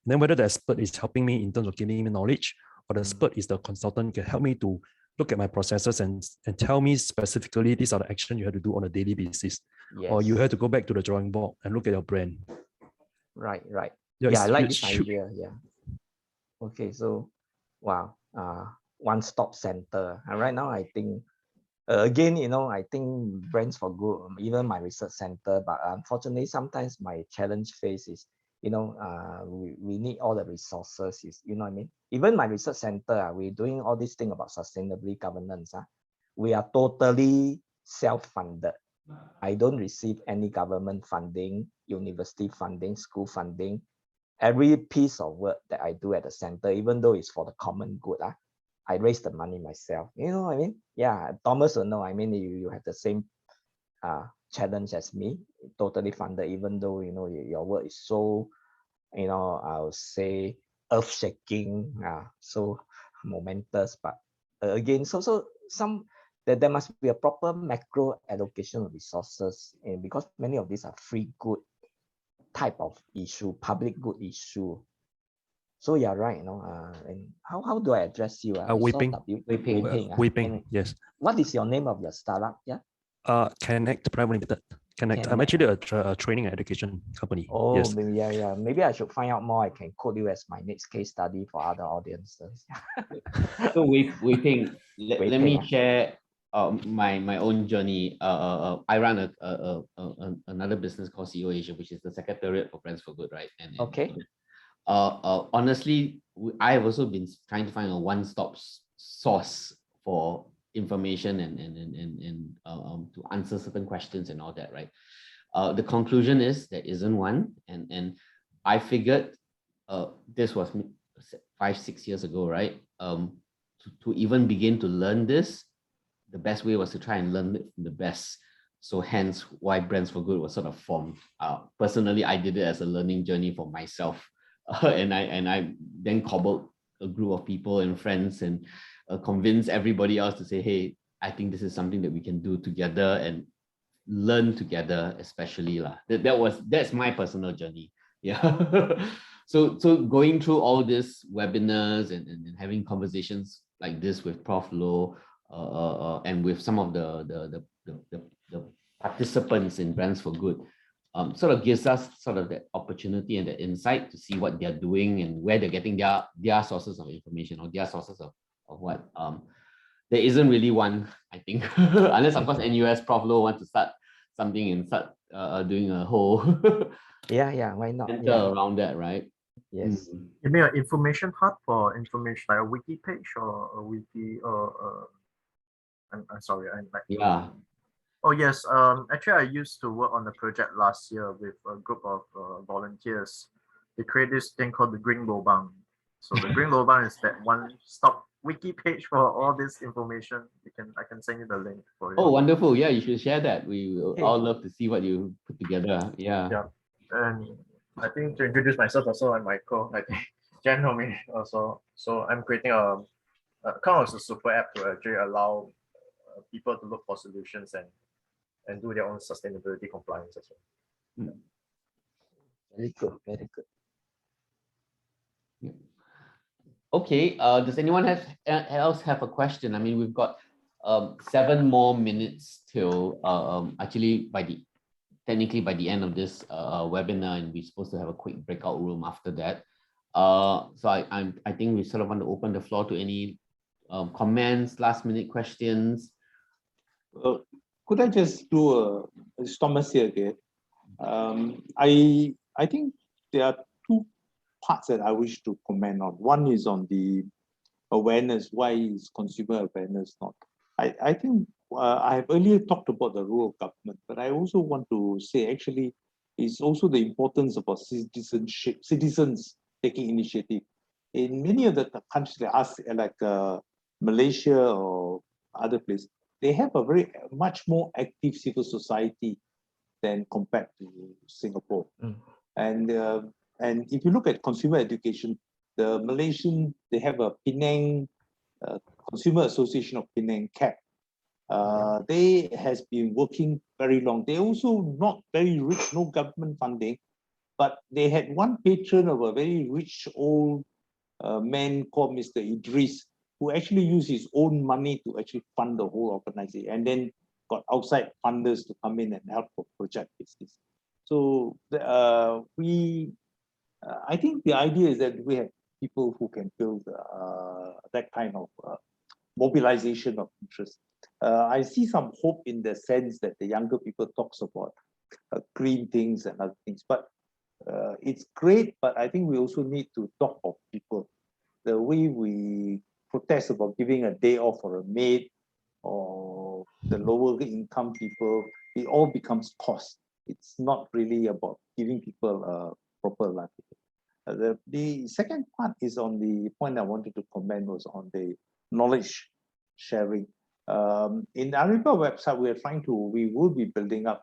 then whether the expert is helping me in terms of giving me knowledge or the expert is the consultant can help me to look at my processes and tell me specifically these are the actions you have to do on a daily basis. Yes. Or you have to go back to the drawing board and look at your brand. Right. Yeah, I like this idea. Yeah. Okay, so wow, one-stop center. And right now, I think, again, I think Brands for Good, even my research center, but unfortunately, sometimes my challenge phase is, we need all the resources, you know what I mean? Even my research center, we're doing all this thing about sustainability governance. We are totally self-funded. I don't receive any government funding, university funding, school funding. Every piece of work that I do at the center, even though it's for the common good, I raise the money myself. You know what I mean? Yeah, Thomas will know. I mean, you have the same challenge as me, totally funded, even though, your work is so, I would say earth-shaking, so momentous. But again, there must be a proper macro allocation of resources, and because many of these are free good type of issue, public good issue. So you're right, and how do I address you? Wei Ping. Wei Ping, yes. What is your name of your startup? Yeah. Connect Private Limited. Connect. I'm actually a training and education company. Oh, yes. Yeah. Maybe I should find out more. I can quote you as my next case study for other audiences. So Wei Ping, let me share my own journey. I run another business called CEO Asia, which is the secretariat for Brands for Good, right? And okay. Honestly, I have also been trying to find a one-stop source for information and to answer certain questions and all that, right? The conclusion is there isn't one, and I figured this was 5-6 years ago, right? To even begin to learn this, the best way was to try and learn it from the best. So hence why Brands for Good was sort of formed. Personally, I did it as a learning journey for myself. And I then cobbled a group of people and friends and convinced everybody else to say, hey, I think this is something that we can do together and learn together, especially. That's my personal journey. Yeah. So going through all these webinars and having conversations like this with Prof. Loh, and with some of the participants in Brands for Good, sort of gives us sort of that opportunity and the insight to see what they're doing and where they're getting their sources of information or their sources of what. There isn't really one, I think, unless of course NUS Prof Low wants to start something and start doing a whole Yeah, why not? center Yeah, around that, right? yes. You mean an information hub for information, like a wiki page or a wiki or I'm sorry, I'm like Yeah. Oh yes, actually I used to work on a project last year with a group of volunteers. They create this thing called the Green Lobang. So the Green Lobang is that one-stop wiki page for all this information. I can send you the link for it. Oh, wonderful. Yeah, you should share that. We will Okay. all love to see what you put together. Yeah. Yeah, and I think to introduce myself also, I'm Michael. I think Jen know me also. So I'm creating a kind of a super app to actually allow people to look for solutions and do their own sustainability compliance as well. Very good, very good. Okay. Does anyone else have a question? I mean, we've got 7 more minutes till actually technically by the end of this webinar, and we're supposed to have a quick breakout room after that. So I think we sort of want to open the floor to any comments, last minute questions. Could I just do it's Thomas here again? I think there are two parts that I wish to comment on. One is on the awareness. Why is consumer awareness not? I think I have earlier talked about the role of government, but I also want to say actually it's also the importance of our citizenship, citizens taking initiative. In many of the countries like us, like Malaysia or other places, they have a very much more active civil society than compared to Singapore. And if you look at consumer education, the Malaysian, they have a Penang Consumer Association of Penang, CAP. They has been working very long. They also not very rich, no government funding, but they had one patron of a very rich old man called Mr. Idris, who actually used his own money to actually fund the whole organization, and then got outside funders to come in and help for project business. So I think the idea is that we have people who can build that kind of mobilization of interest. I see some hope in the sense that the younger people talks about green things and other things, but it's great, but I think we also need to talk of people. The way we protest about giving a day off for a maid or the lower income people, it all becomes cost. It's not really about giving people a proper livelihood. The second part is on the point I wanted to comment was on the knowledge sharing. In the Ariba website, we will be building up,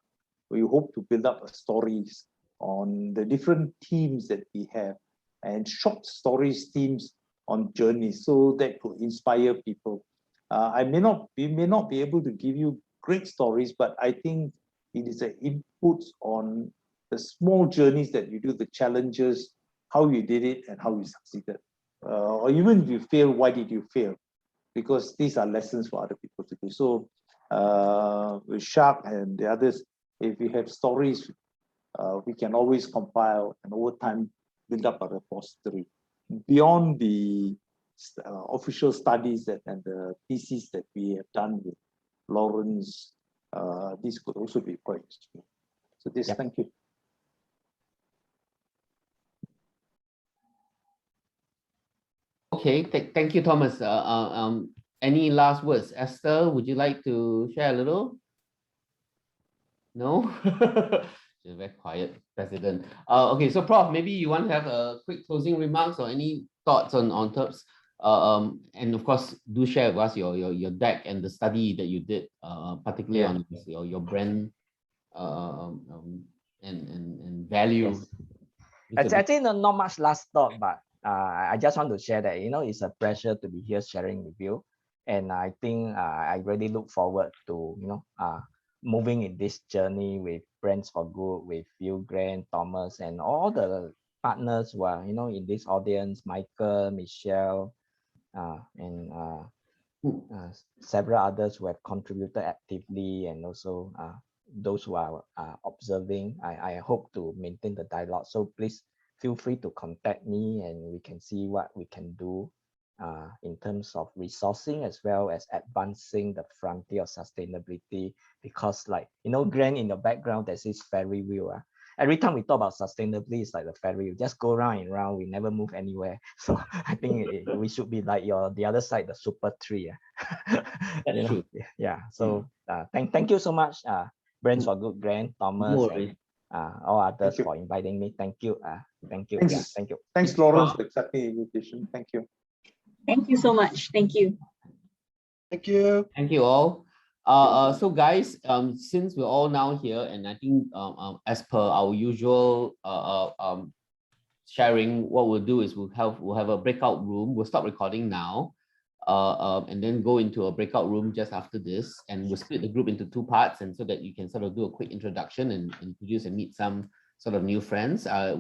we hope to build up stories on the different themes that we have and short stories themes on journeys so that could inspire people. We may not be able to give you great stories, but I think it is an input on the small journeys that you do, the challenges, how you did it and how you succeeded. Or even if you fail, why did you fail? Because these are lessons for other people to do. So with Sharp and the others, if we have stories, we can always compile and over time build up a repository. Beyond the official studies and the thesis that we have done with Lawrence, this could also be quite useful. So this, thank you. Okay, thank you, Thomas. Any last words? Esther, would you like to share a little? No? She's a very quiet president. Okay, so Prof, maybe you want to have a quick closing remarks or any thoughts on terms. And of course, do share with us your deck and the study that you did, particularly on your brand and value. Yes. I think not much last thought, but I just want to share that, it's a pleasure to be here sharing with you. And I think I really look forward to, moving in this journey with Brands for Good, with you, Grant, Thomas, and all the partners who are, in this audience, Michael, Michelle, and several others who have contributed actively, and also those who are observing. I hope to maintain the dialogue. So please feel free to contact me, and we can see what we can do in terms of resourcing as well as advancing the frontier of sustainability. Because, like, you know, Grant, in the background, there's this ferry wheel. Every time we talk about sustainability, it's like the ferry wheel, just go round and round, we never move anywhere. So I think we should be like the other side, the super tree. That's true. Yeah. So thank you so much, Brands for Good, Grant, Thomas, No and worries. all others you. for inviting me. Thank you. Thank you. Thanks. Yeah, thank you. Thanks, Lawrence, for accepting the invitation. Thank you. Thank you so much. Thank you. Thank you. Thank you all. So guys, since we're all now here, and I think as per our usual sharing, what we'll do is we'll have a breakout room. We'll stop recording now, and then go into a breakout room just after this, and we'll split the group into 2 parts, and so that you can sort of do a quick introduction and introduce and meet some sort of new friends.